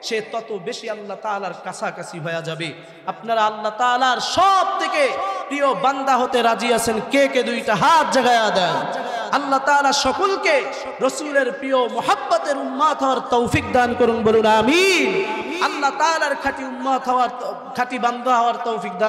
সে তত বেশি আল্লাহ তাআলার কাছাকাছি হয়ে যাবে। আপনারা আল্লাহ তাআলার সব থেকে প্রিয় বান্দা হতে রাজি আছেন? কে কে দুইটা হাত জাগায়া দেন। আল্লাহ তাআলা সকলকে রাসূলের প্রিয় মহব্বতের উম্মত হওয়ার তৌফিক দান করুন, বলুন আমিন। আল্লাহ তাআলার খাঁটি উম্মত হওয়ার, খাঁটি বান্দা হওয়ার তৌফিক দান